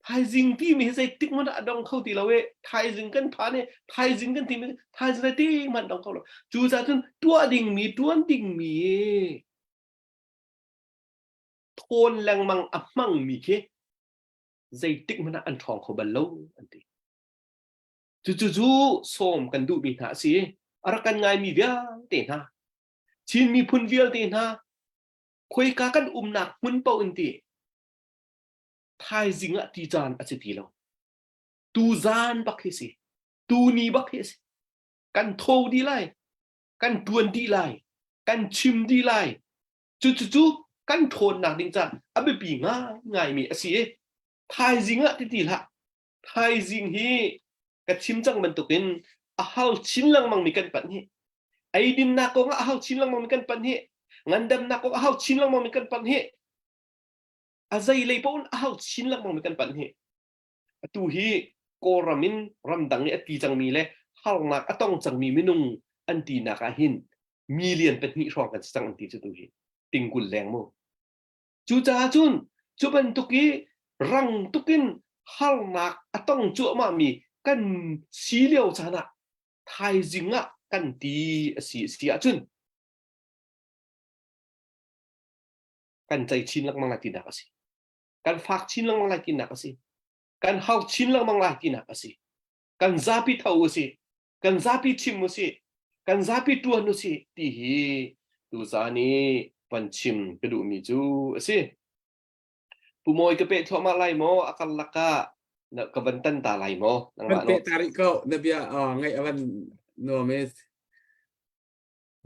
ไทยจริงที่มีใจติ๊กมันดองเข้าตีละเวไทยจริงกันผ่านเนี่ยไทยจริงกันที่มีไทยจริงตีมันดองเข้าละจูจ่าจนตัวดิ่งมีโทนแรงมังอับมังมีเคใจติ๊กมันอันทองเขาบัลลูอันที่จู่ส่งกันดูมีหน้าสิอะไรกันไงมีเวียเต็นฮะชินมีพุนเวียเต็นฮะคุยกันหนักมุนเป่าอันที่ไทยจริงอะตีจานอาจจะตีเราตูจานบักเฮสิตูนีบักเฮสิกันโทดีไลกันดวนดีไลกันชิมดีไลจู่กันโทนหนักดิงจานอับไปปีง่ายมีอาศิไทยจริงอะที่ตีละไทยจริงฮีกับชิมจังมันตุกินอาหารชินลังมังมีกันปันฮีไอ้ดินนักก็อาหารชินลังมังมีกันปันฮีงันดำนักก็อาหารชินลังมังมีกันปันฮีอาใจเลยปนอาหารชินลังมังมีกันปันฮีตูฮีโกรามินรำดังเนี่ยตีจังมีเลยหานักต้องจังมีมินุงอันตีนักหินมีเลียนเป็นนิรองกันจังอันตีจะตูฮีติงกุลแรงโมจูจ่าจุบันตุกีรังตุกินฮัลนักต้องจั่วมามีกันสีเหลียวจานะไทยจริงอะกันตีสีจุนกันใจชินลังมังลายตินักสิกันฝากชินลังมังลายตินักสิกันเฮาชินลังมังลายตินักสิกันซาปิเท่าสิกันซาปิชิมสิกันซาปิตัวนุสิตีฮีดูซานีปันชิมกระดูมีจูสิผู้มวยกระเปะทั่วมาไล่โมอาการลักกะนักกบันตันตาไล่โมนัง วัน มาโน เปtarik kau nabiya ngai awan no mes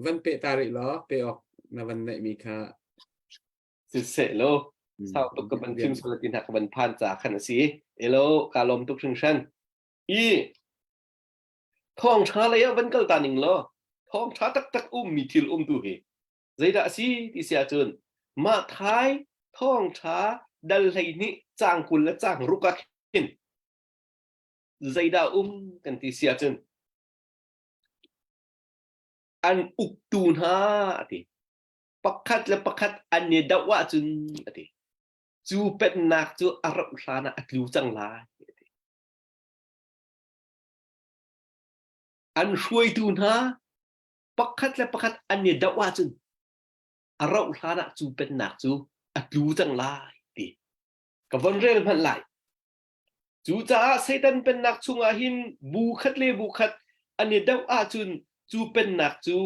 วันเปtarik lo pe ok naวันไหนมีค่า สุดเสร็จแล้วสาวตุกกบันชิมสุรตินหักบันพานจากขันสีเอโลกาลมตุกชิงชันอีท้องชาเลยวันเกิดตาหนึ่งล้อท้องชาตักมีทิลดูเฮใจดาสีที่เสียจนมาท้ายท้องชาดัลไลนี่จางกุลและจางรุกะเห็นใจดากันที่เสียจนอันอุกตูนฮาติปักขัดอันเนดาวะจุนติจูเป็นนักจูอารับลานะอักลิวจังลาอันช่วยตูนฮาปักขัดอันเนดาวะจุนอารับลานะจูเป็นนักจูอักลิวจังลาติกับวันเรียนพันไหลจูจ้าไซตันเป็นนักชุงอาหินบูขัดอันเนดาวะจุนจูเป็นนักจู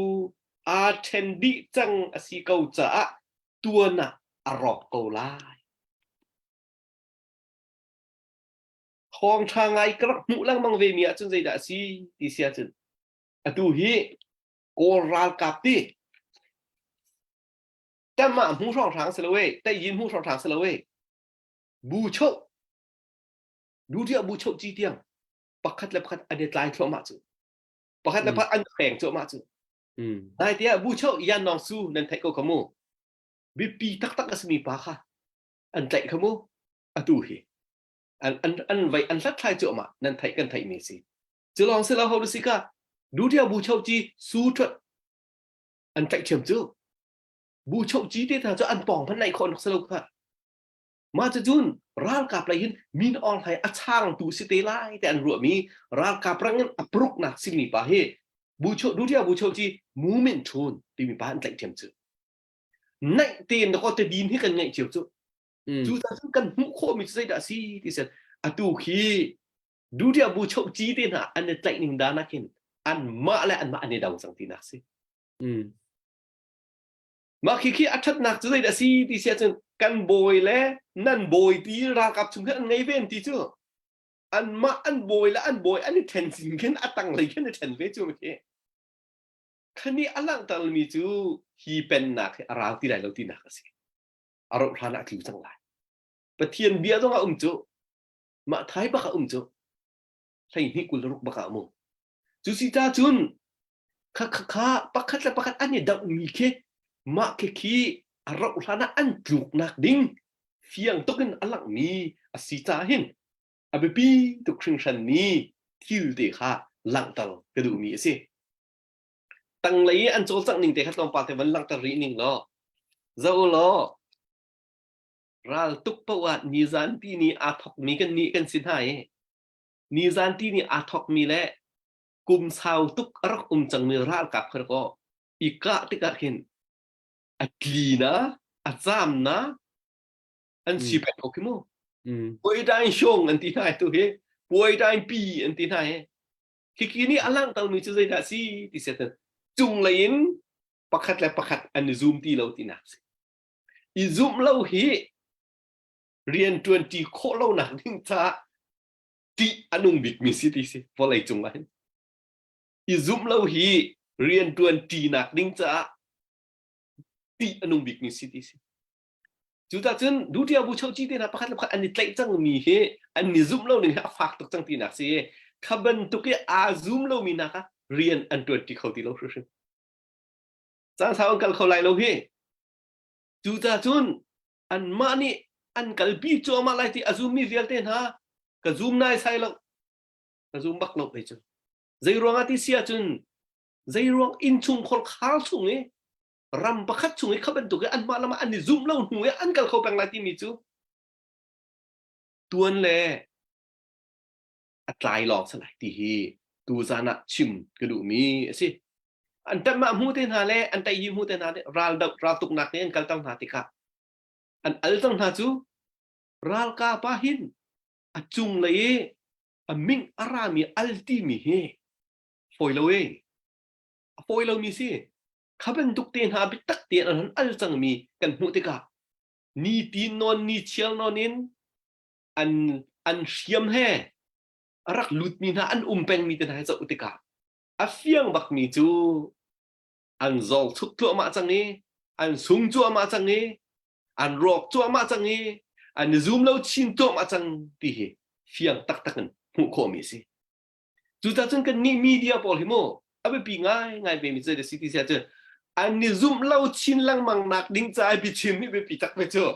อาเทนดิจังอสีเกาจ้าตัวน่ะ รอกโกลาทองชางไงกระมุลังมังเวมียจนใจด่าซีที่เสียจนดูฮีโกราลกับตีแต่มาหูช่องทางเสลเวแต่ยินหูช่องทางเสลเวบูโชดูที่บูโชจีเตียงปักขัดและปักขัดอันเดตไลน์ทั่วมาจูปักขัดและปักอันแข็งทั่วมาจูนายเดียบูโชยันนองซูนันไทโกขโมบิปีตักตักสมีปาค่ะอันใจขโมดูฮีอันไว้อันสัดทายโจมานั่นไทยกันไทยมีสิจะลองเสลาฮารุสิกาดูที่บูโชจีสู้ทดอันใจเชื่อมจูบูโชจีที่ถ้าจะอันป่องพันในคนสรุปค่ะมาจะจุนรากาปลายหินมีนออนไทยอัช่างตูสิเตไลแต่อันรัวมีรากาปรังเงินอัปรุกนักสิมีปาเฮบูโชดูที่บูโชจีมูเมนต์ชนที่มีปาอันใจเชื่อมจูในเตียนก็จะดินให้กันไงเชื่อมจูจูตาซึ่งกันมุโคมิใจด่าซีที่เสร็จอตูคีดูที่บูโชจีที่น่ะอันในใจหนึ่งดานักเห็นอันมาและอันมาอันในดาวสังตีนักสิมาคิดอัดนักจะได้ด่าซีที่เสียจนกันโบยและนั่นโบยที่รากับชุมกันไงเว้นที่เจ้าอันมาอันโบยและอันโบยอันนี้เทนสิงกันอัดตังเลยกันเทนเวจูเมื่อกี้คันนี้อันหลังตอนมีจูฮีเป็นนักราวที่ไหนเราที่นักสิอารมณ์พานักที่ทั้งหลายประเทียนเบียต้องเอาจูมาไทยบักเอาจูใช่ที่กุลรุกบักเอามุจูสิตาจุนข้าปักขัดและปักขัดอันนี้ดังมีแค่มาแค่ขี้อารมณ์พานักอันจุกนักดิ้งเฟียงตกันอันหลังมีอสิตาเห็นอาเบปีตุกครึ่งชันนี้ที่เด็กค่ะหลังตลกระดูมีสิตั้งเลยอันโจสักหนึ่งแต่ขัดลองปาแต่มันหลังตรีหนึ่งล้อเจ้าล้อรัลตุกประวัตินิจันที่นี่อาทอกมีกันนี่กันสินหายนิจันที่นี่อาทอกมีและกุมสาวตุกรักจังมีรัลกับเขาก็อีกะติกะเห็นอักลีนะอัจามนะอันสิเป็นโอเคมั้งป่วยได้ช่วงอันที่ไหนตัวเฮป่วยได้ปีอันที่ไหนคิดนี่อันหลังตอนมีจุดใจด่าซีที่เสร็จจุงเลยนปักขัดและปักขัดอันซูมที่เราที่นักสิอีซูมเราเฮเรียน20โคเราหนักนิ่งจ้าที่อนุบิกมีสิที่สิพอเลยจุงไว้อีซูมเราเฮเรียน20หนักนิ่งจ้าที่อนุบิกมีสิที่สิจุดนั้นดูที่บูชาจีเดนะปักขัดและปักขัดอันนี้ใจจังมีเฮอันนี้ซูมเราหนึ่งฝากตกจังที่นักสิขบันตุกอาซูมเรามีนะคะเรียนอัน20เขาที่เรารู้สึกจ้างสาวกันเขาไล่เราเฮจุดนั้นอันมานี่อันกัลบีจัวมาไล่ที่อาซูมมีเวลเทนฮะกับซูมนายใส่เรากับซูมบักลบไปจนใจรวงอาทิเสียจนใจรวงอินชุงคนข้าวชุงเนี่ยรำประคัดชุงเนี่ยเขาเป็นตัวอันมาแล้วมาอันนี้ซูมเราหัวอันกัลเขาเป็นไล่ที่มีจูตัวนั่นแหละอัตรายหลอกสลายที่ฮีตูซานะชิมกระดูมีสิอันแต่มาหูเทนฮาเล่อันแต่ยิมหูเทนฮาเล่ราตุกนักเนี่ยกัลตั้งหาติกะอันอัลตั้งหาจูรัลกาปาหินอจุงเลยมิงอารามีอัลติมีเฮฟอยเลฟอยเลมีสิข้าเป็นตุกเตียนหาบิตักเตียนอันอัลจังมีกันหูติกะนี่ตีนอนนี่เชียงนอนินอันเชียมเฮรักลุดมีนะอันเป็งมีแต่ไหนจะอุติกะอาเฟียงบักมีจูอันโจลทุกตัวมาจังนี้อันสูงจัวมาจังนี้อันรอกจัวมาจังนี้อันซูมเราชินตัวมาจังที่เฮเฟียงตักกันหูโคมีสิจุดนั้นจังกันนี่มีเดียพอลหิโมอาเบปีง่ายไปมีเจอเดสิที่เสียเจออันนี้ซูมเราชินลังมังนักดิ้งใจไปชิมไม่ไปปีตักไปเจอ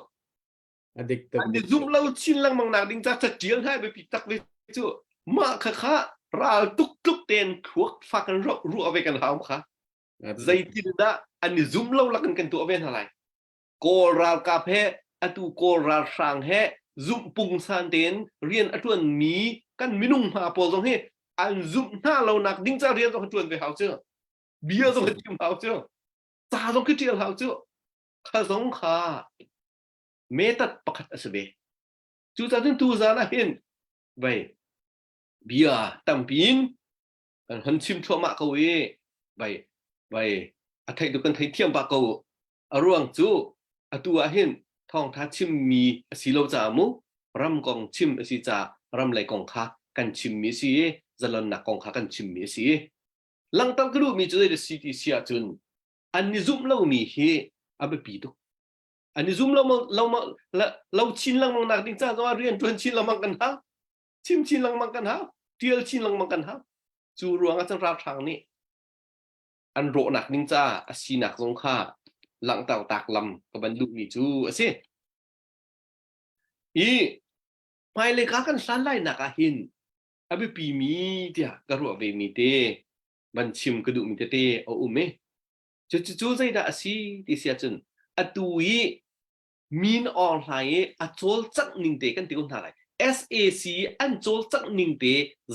อันนี้ซูมเราชินลังมังนักดิ้งใจจะเจียงให้ไปปีตักไปเจอมาค่ะราตุกเต็นขวกฟักกันรัวไปกันหามค่ะใจที่นั่นอันนี้ซูมเราลักกันตัวเป็นอะไรโกราลกาเพอตูโกราลสังเฮซุมปุงซันเตนเรียนอตวนมีกันมินุงมาโปลงเฮอันซุมหน้าเราหนักดิ้งจะเรียนต้องจวนไปหาเจ้าเบียต้องขึ้นหาเจ้าตาต้องขึ้นเที่ยวหาเจ้าข้าสงขาเมตัดปักอัศเบจุดนั้นตูซานะเห็นไปเบียตั้มปีนหันชิมทั่วมาเขาไปอาไทยดูกันไทยเทียมปากเขาอร่วงจูตัวเห็น ท่องท้าชิมมีสีโลจามุรำกองชิมสีจารำไหลกองค้ากันชิมมีสีจะลันนักกองค้ากันชิมมีสีหลังตั้งกระดูมีจุดเดสีที่เสียจนอันนี้ซุ่มเรามีเฮอาเบปีตุอันนี้ซุ่มเราชินลังมังนักดิ้งจ้าก็ว่าเรียนจนชินลังมังกันฮะชิมชินลังมังกันฮะเตียลชินลังมังกันฮะจูรวงอาจารย์ราทางนี้อันโรนักดิ้งจ้าอาชีนักสงข้าหลังต่างตากลำกับบรรลุมีจูสิอีไม่เลยกากันสันไลนักหินอาเบปีมีเดียกระรัวเวมีเตบันชิมกระดูมีเตเอาอุ้มเมจู่ๆใจด่าสิที่เสียจนอตุยมีนออนไลน์อโจลจักนิงเตกันที่คนท่าไร SAC อันโจลจักนิงเต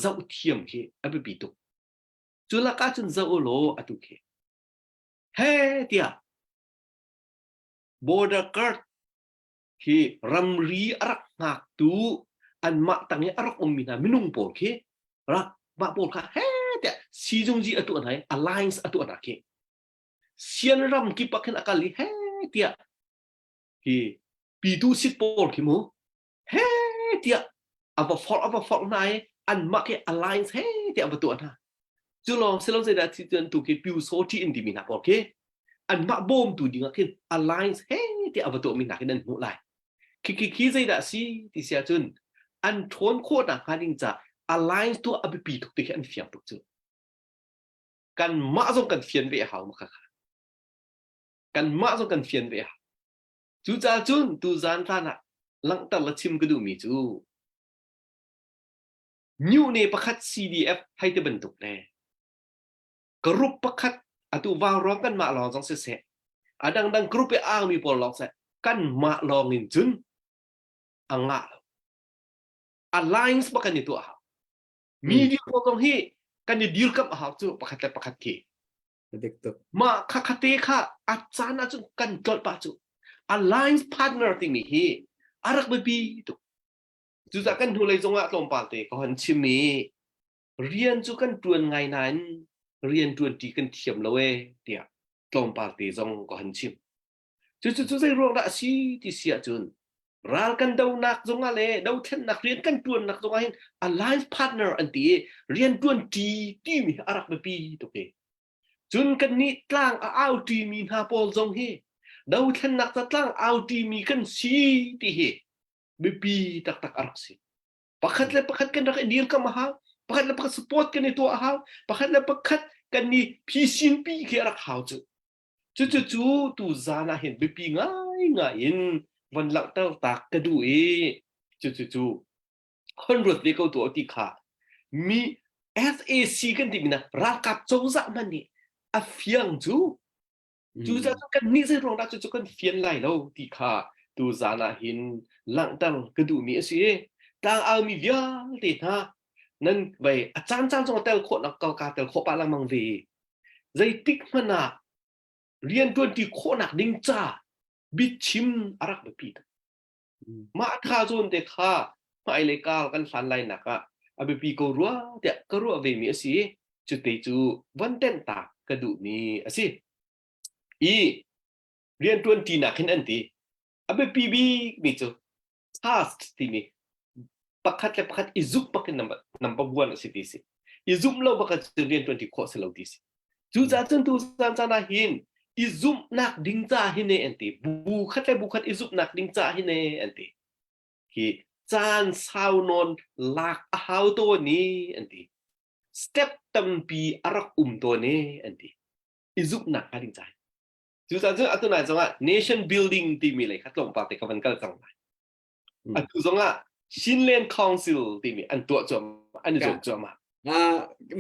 เจ้าเทียมเคอาเบปีตุจุลกาจนเจ้าโลอตุเคเฮ้เดียborder guard ที่รำรีอารักหักตูอันมาตั้งนี้อารักอมมินามินุงโปลเครักมาโปลค่ะเฮ้แต่ซีจงจีอตุอันไหน alliance อตุอันไหนเคเสียนรำกิปักเห็นอากาลีเฮ้เดียที่ปีตูสิโปลคิโมเฮ้เดียอับฟอลไหนอันมาแค่ alliance เฮ้เดียอับตัวน่ะจุลองเซลล์เซดาที่เดินตูเคปิวโซที่อินดิมินาโปลเคอันมาบ่มตูดิงขึ้น alliance เฮ้ที่อับตัวมินาขึ้นนั่นหมดเลยคิดใจได้สิที่เสียจนอันทวนโคตรนะการดิงจะ alliance ตัวอับปีทุกที่อันเฟียงทุกจุดกันมาส่งกันเฟียนเวหาวมาค่ะกันมาส่งกันเฟียนเวหาจูจ่าจุนตูจานท่านะหลังแต่ละชิมก็ดูมีจูนิวในประคัด CDF ให้ได้บรรทุกแน่กรุ๊ปประคัดอัตุวางร้องกันมาลองจังเสียดังกรุ๊ปไปอ้างมีปอลล็อกเสกันมาลองอินจุนอังงะ alliance ประกันอยู่ตัวหามีดีลตรงที่กันจะดีลกับหาจูประคัดที่เด็กตุมาคัดเตะค่ะอาจารย์อาจุกันจดปัจจุ alliance partner ที่มีที่อารักไม่ปีตุจูจากกันดูเลยจงอ่ะตรงปาเตะก็หันชิมีเรียนจูกันตรวนไงนั้นเรียนตรวนตีกันเทียมละเว้เดียตรงปาเตะจงก็หันชิมจู่ๆใจรวงได้สิที่เสียจนรัลกันดาวนักจงอะไรดาวเทนนักเรียนกันตรวนนักจงอะไร alliance partner อันที่เรียนตรวนตีที่มีอารักไม่ปีตุเกจนกันนี้ตั้งเอาตีมีนาโปลจงเฮดาวเทนนักจะตั้งเอาตีมีกันสีที่เฮไม่ปีตักอารักสิประคัดกันรักเดียร์กันมาฮะประคัดสปอร์ตกันในตัวฮะประคัดกันนี่พีซินปีเกี่ยรักฮาวจู่ตูจานาเห็นไม่ปีง่ายวันหลังเต้าตากกระดูจู่คนรถเด็กเอาตัวที่ขามี SAC กันที่มีนะรักกับโจซะมันนี่อาเฟียงจู่จะกันนี่ใช่รองรับจู่กันเฟียนไหลแล้วที่ขาตูจานาเห็นหลังตั้งกระดูมีสิตั้งเอามีเวียติดฮะนั่นไปอาจารย์จงเตลโคนักกาเตลโคปาลังมังเวใจติ๊กมันนะเรียนตัวที่โคนักดิ้งจ้าบิดชิมอารักแบบปีมาท้าจนเด็กข้าไม่เลยกากันสันไลนักอาเบปีก็รัวเวมีสิจุดเตจูวันเต้นตากระดูมีสิเรียนตัวที่นักเห็นอันที่อาเบปีบีมีจูทัสที่มีประคัดอิซุกประคัดนับบัวสิที่สิอิซุกเราประคัดเรียนตัวที่โคสเราที่สิจู่จ้าจนตูจานหินอิซุมนักดิ้งจ้าหินเองที่บุคัดอิซุมนักดิ้งจ้าหินเองที่ที่จานสาวนนลักหาวตัวนี้เองที่สเต็ปตั้มปีอารักตัวนี้เองที่อิซุมนักดิ้งจ้าจู่จ้าจนอัตุนายจังว่า nation building ที่มีเลยครับลงปาเตกับมันก็จังไปอัตุจังว่าชินเลนคอนซิลที่มีอันตัวจอมอันนี้จอมมา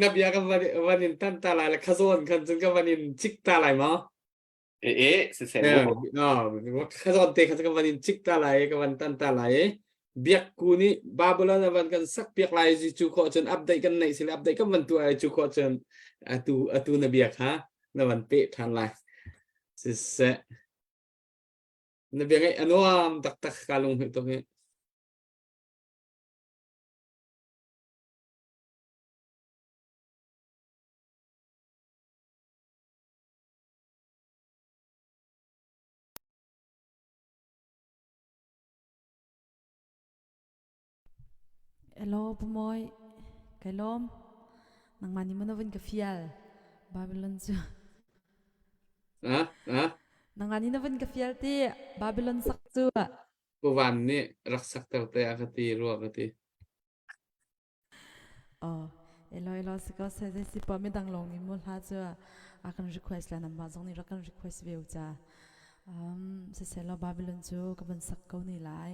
นับยากับวันนี้ตั้งตาลายแล้วขจรกันจนกับวันนี้ชิกตาลายมั้งเสร็จแล้วขจรเตะกันจนกับวันนี้ชิกตาลายกับวันตั้งตาลายเบียกกูนี่บาบุลานะวันกันสักเบียกลายจิจูขอจนอัปเดตกันในสิอัปเดตกันวันตัวไอจูขอจนอัตุนเบียกฮะนะวันเป๊ะทันไลเสร็จนเบียกไงอันว่าตักกาลงเหตุตรงนี้ Elo pomoy kailom nang mani mo na win ka fial Babylon chu nang mani na win ka fial ti Babylon sak chu ผู้วันนี่รักษาแต่อากาศรัวกติ oh elo se ko se si pa mi dang long ni mo ha chu akan request la namba zong ni rakan request veu cha se lo Babylon chu ka ban sak ko ni lai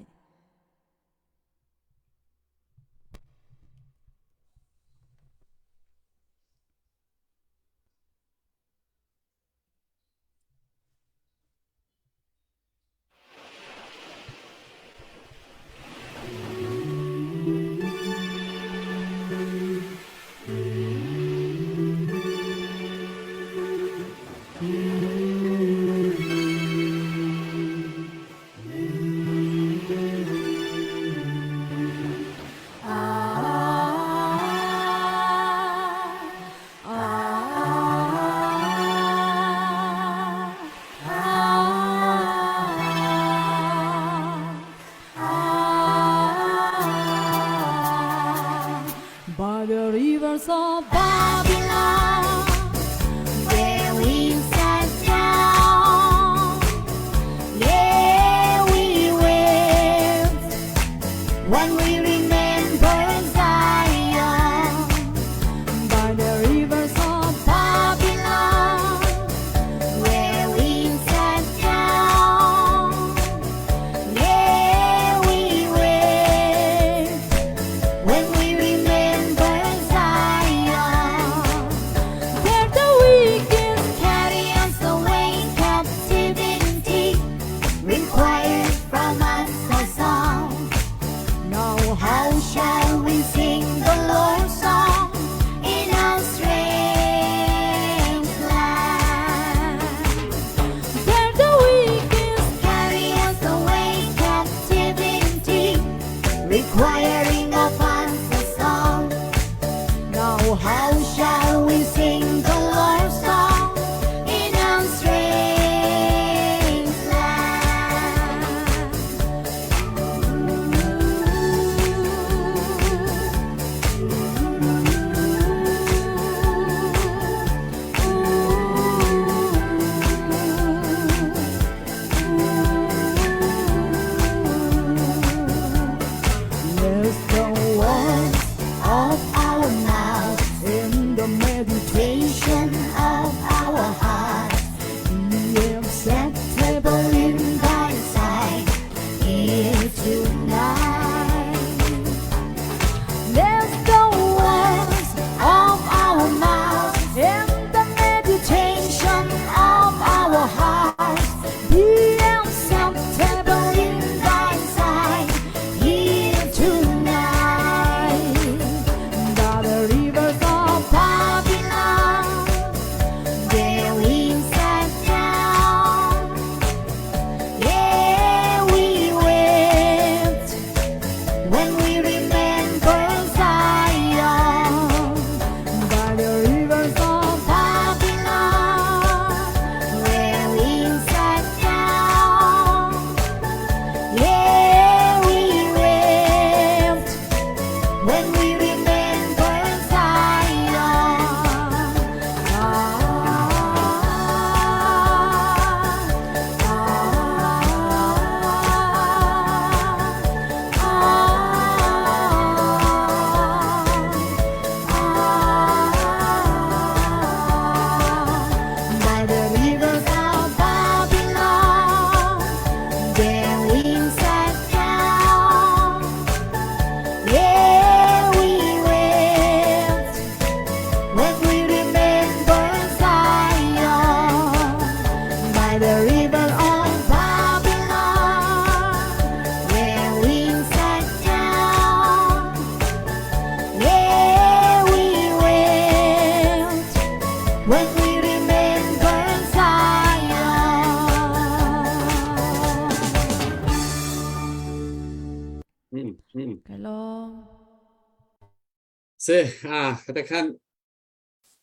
by the rivers of Babylon, where we sat down, there we wept when we remember Zion. by the rivers of Babylon, where we sat down, there we wept when we remember Zion. where the wicked Carry us away captivity, required from us a song. now How shall we sing the Lord's song in our strange land? where the wicked Carry us away captivity, requiring of us a song. now How shall we sing the Lord's song in our strange land? Yes, the words Of our mouth, in the meditation of our heart, be acceptable in thy sight, here tonight. Let the words Of our mouth, in the meditation of our heart, be acceptable in thy sight, here tonight. by the rivers of Babylon, there we sat down, yeah, we wept when we remember Zion. by the rivers of Babylon, where we sat down, yeah, we wept when we remember Zion. By the rivers of Babylon, there we sat down, yeah, we wept when we remember Zion. By the river of Babylon, where we sat down, yeah, we wept when we remember Zion. Kalom Se katakan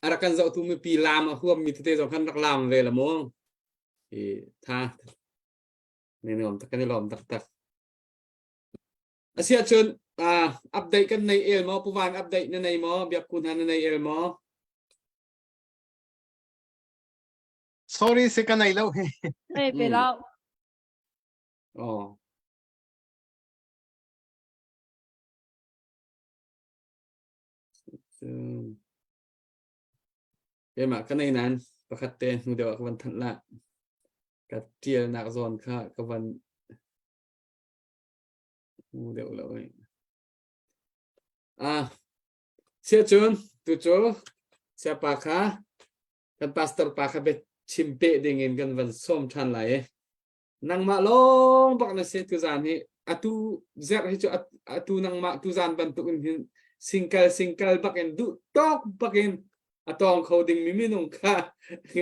arakan za tu mi pi lam a huam mi te zo kan rak lam ve la mo tha ne nom tak kan lom tak tak asia chun อัปเดตกันในเอลมอผู้วานอัปเดตในมอเบียบคุณหันในเอลมอ sorry se kanai lo he เอ้ยไปแล้ว อ๋อเดี๋ยวมากันในนั้นประคัตเตนเดี๋ยววันทันละกับเจียนักซอนค่ะกับวันเดี๋ยวเลยเสียจุนตุโจsiapa kah kan pastor pakah bet cimpe dingin kan van som chan lai nang ma long bak na se tu zan hi atu zer hi chu atu nang ma tu zan ban tu hin singkal bakin du tok bakin atong coding mi minung kha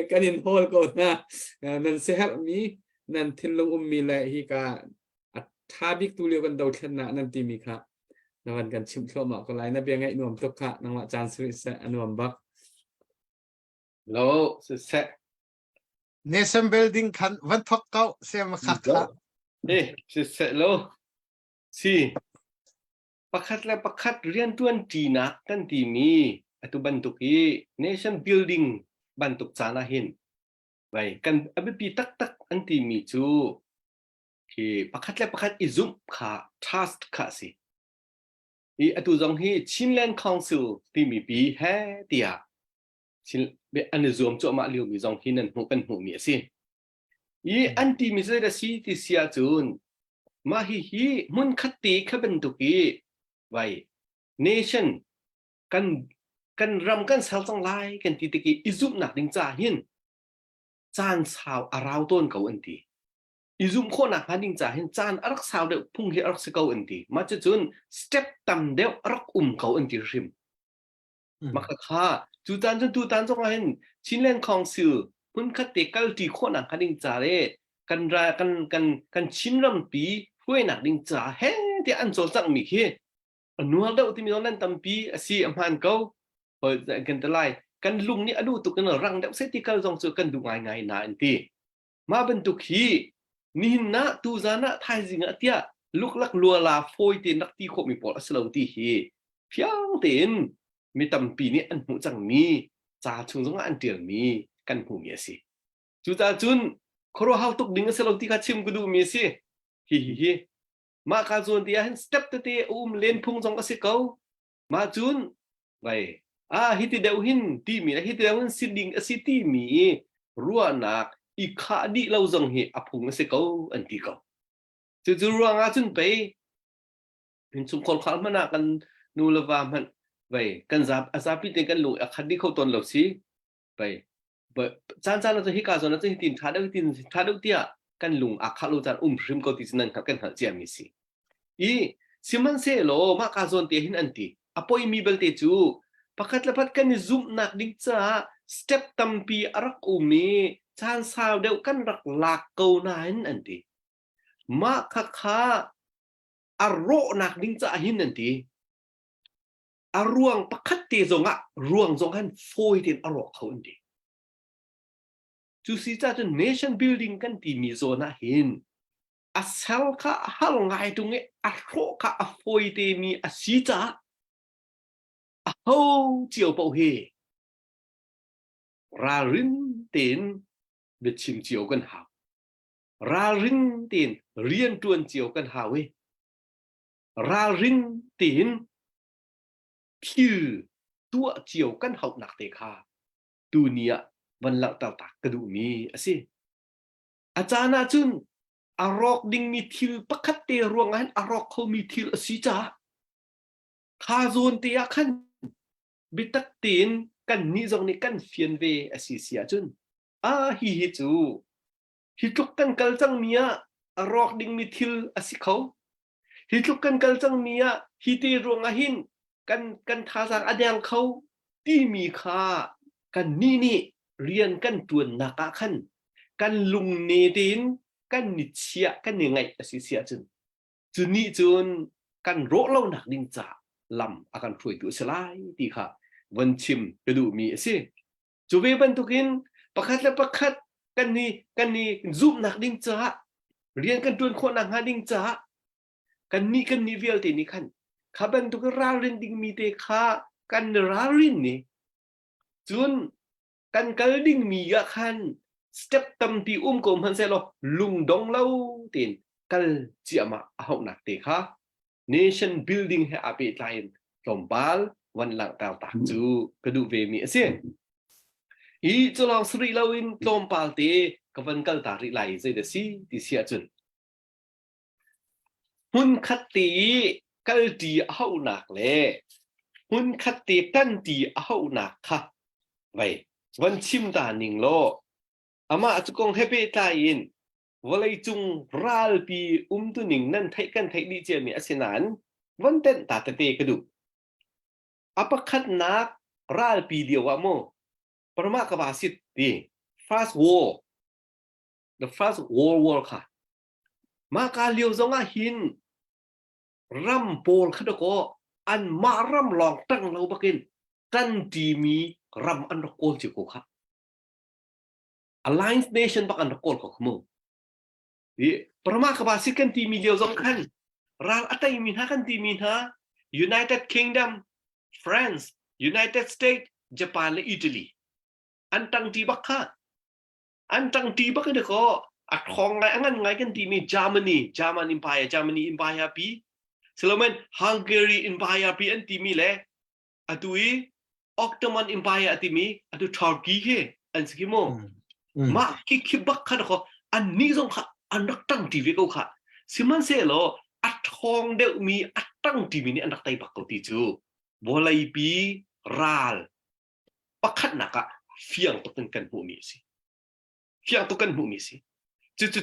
kanin hol ko na nan sehat mi nan thinlung mi lai hi ka athabik tu liu kan dau thna nan ti mi kha na van kan chim thlo ma ko lai na bia ngai nuam tok kha nang ma chan sri se anuam bak lo se nation building kan van thok kau se ma khat kha se lo si pakat la pakat rian tuan tinak kan ti mi atu bantuk i nation building bantuk sana hin bai kan abi tak an ti mi chu ki pakat la pakat izum kha trust kha si i atu jong hi Chinland Council ti mi bi he tia chin be an zoom cho ma liu mi jong hi nan hu kan hu mi si i an ti mi se da si ti sia chun ma hi mun khati kha bantuk i bai nation kan ram kan sal tang lai kan ti ti ki izum nak ding cha hin chan sao arau ton kau anti izum kho nak ding cha hin chan arak sao de phung hi arak se kau anti ma chu chun step tam de arak kau anti rim maka kha chu tan tu tan jong hin Chinland Council mun khate kal ti kho nak ding cha le kan chinram pi huai nak ding cha he ti an chol chang mi hi nual da uti mi non tampi asi amhan kau kan talai kan lung ni adu tu kan rang da seti kal jong chu kan du ngai na anti ma bentuk hi ni na tu zana thai jinga tia luk lak lua la foi ti nak ti kho mi pol aslo ti hi phiang tin mi tampi ni an hu chang mi cha chung jong an tiang mi kan hu mi si chu ta chun khoro hau tuk ding aslo ti kha chim ku du mi si hi ma ka zon tia hen step te len phung jong ase kau ma chun vai hiti deu hin ti mi na hiti deu hin siding asiti mi ruwa nak i kha di lo jong hi aphung ase kau anti kau chu ruwa nga chun pe hin chung khol khal mana kan nu lawa man vai kan zap azapi te kan lu akhadi khau ton lo si vai chan na hi ka zon na tin tha deu tia kan lung akhalu chan rim ko ti nan kan ha chiam mi si i siman se lo ma ka zon te hin anti apoi mi bel te chu pakat lapat kan zoom nak ding cha step tampi arak umi chan sao deu kan rak lak ko na hin anti ma kha aro nak ding cha hin anti aruang pakat te zonga ruang zong han foi tin aro khau anti chu si cha nation building kan ti mi zona hin asal ka hal ngai tunge aro ka foi te mi asita ho chiều bầu he ra rin tiền biệt chim chiều gần hào ra rin tiền riêng tuần chiều gần hào ấy ra rin tiền thiu tua chiều gần hậu nạc tề kha tu nia văn lặng tao tạc cái đủ mi asi achana chun arok ding mi thiu pakat te ruang an arok ho mi thiu asita kha zon te akhan bitak tin kan ni jong ni kan fian ve asisia chun hi chu hi tuk kan kal chang mia arok ding mi thil asikhau hi tuk kan kal chang mia hi ti ruang a hin kan tha sang adyang khau ti mi kha kan ni rian kan tuan naka khan kan lung ne tin kan ni chia kan ni ngai asisia chun chu ni chun kan ro lo nak ding cha lam akan throi tu selai ti kha wan chim ke du mi si chu ve ban tukin pakhat la pakhat kan ni zoom nak ding cha rian kan tuan kho nak ha ding cha kan ni vel ti ni khan kaban tu rarin ding mi te kha kan rarin ni chun kan kalding mi ya khan step tam ti kom han se lo lung dong lau tin kal chiama hau nak te kha nation building he ape tain tombal wan lang tal tak chu kadu ve mi ase i cholong sri lawin tombal te kavan kal ta ri lai zai de si ti sia chun hun khati kal ti hau nak le hun khati tan ti hau nak kha vai wan chim ta ning lo ama chu kong hepe tain walai chung ral pi tu ning nan thai kan thai di che mi asinan wan ten ta te kadu apa khat nak ral pi dia wa mo parma ka ba sit ti first war the first world war kha ma ka liu zonga hin ram pol khada ko an ma ram long tang lo bakin tan ti mi ram an ko chi ko kha alliance nation bak an ko ko mo di parma ka ba sit kan ti mi liu zong khan ral atai mi ha kan ti mi ha United Kingdom France United States Japan และ Italy อันตังตีบักค่ะอันตังตีบักก็เด็กก็อัดคองไงอันงั้นไงกันตีมี Germany Empire ปีสโลเมน Hungary Empire ปีอันตีมีแหละอันตุย Ottoman Empire อันตีมีอันตุ Turkey เฮอันสกิโมมาคิดบักค่ะเด็กก็อันนี้ส่งค่ะอันรักตั้งตีวิโกค่ะสิมันเสโลอัดคองเด็กมีอัดตั้งตีมีนี่อันรักไตบักก็ตีจูบัวไลปีราลปักขัดนักะเฟียงตุกันกันหูมีสิเฟียงตุกันหูมีสิ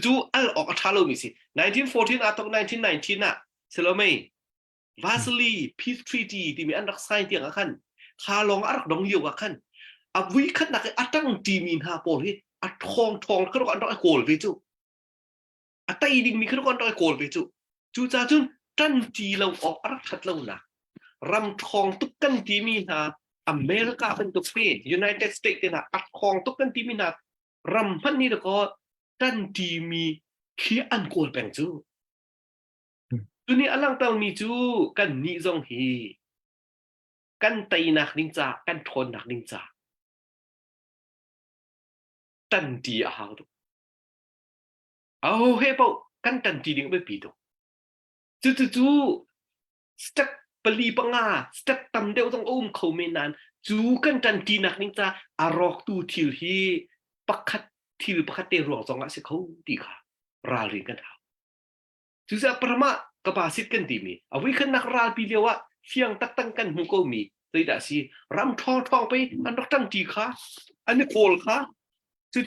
จู่อัลออกอัฐาโลมีสิ1914อาตก1919น่ะเสลไม่วาสลีพีซทรีตีที่มีอันรักไซเตียงกันคาลองอักดองเลียวกันอวิขัดนักอัตั้งตีมีนาโปลีอัทองขึ้นกันต้องไอโกลไปจู่อัตไอดิงมีขึ้นกันต้องไอโกลไปจู่จ้าจุนจันจีเราออกอักขัดเราหนักรำทองตุกันที่มีนาอเมริกาเป็นตัวเป้ United States เนี่ยอัดทองตุกันที่มีนารำพันนี้แล้วก็ตันที่มีเขียนโกลแปงจูตัวนี้อลังเตามีจูกันนิจงฮีกันไตนักนิงจากันทนนักนิงจาตันที่เอาตัวเอาเฮ้ยเปล่ากันตันที่ดิ้งไปปีตัวจู่สตั๊กปลีปังอาสตั๊กตำเดียวต้องเขาไม่นานจูกันตันทีนักนิงจาอารอกตูทิลฮีปักขัดทิลปักขัดเตรวงสองอาศัยเขาดีค่ะราลินกันเท้าจู่จะประมากับภาษิตกันดีมีเอาไว้ขึ้นนักราลปีเดียวว่าเฟียงตักตั้งกันหูก็มีเลยด่าสิรำทองไปอันรักตั้งทีค่ะอันนี้โกลค่ะจู่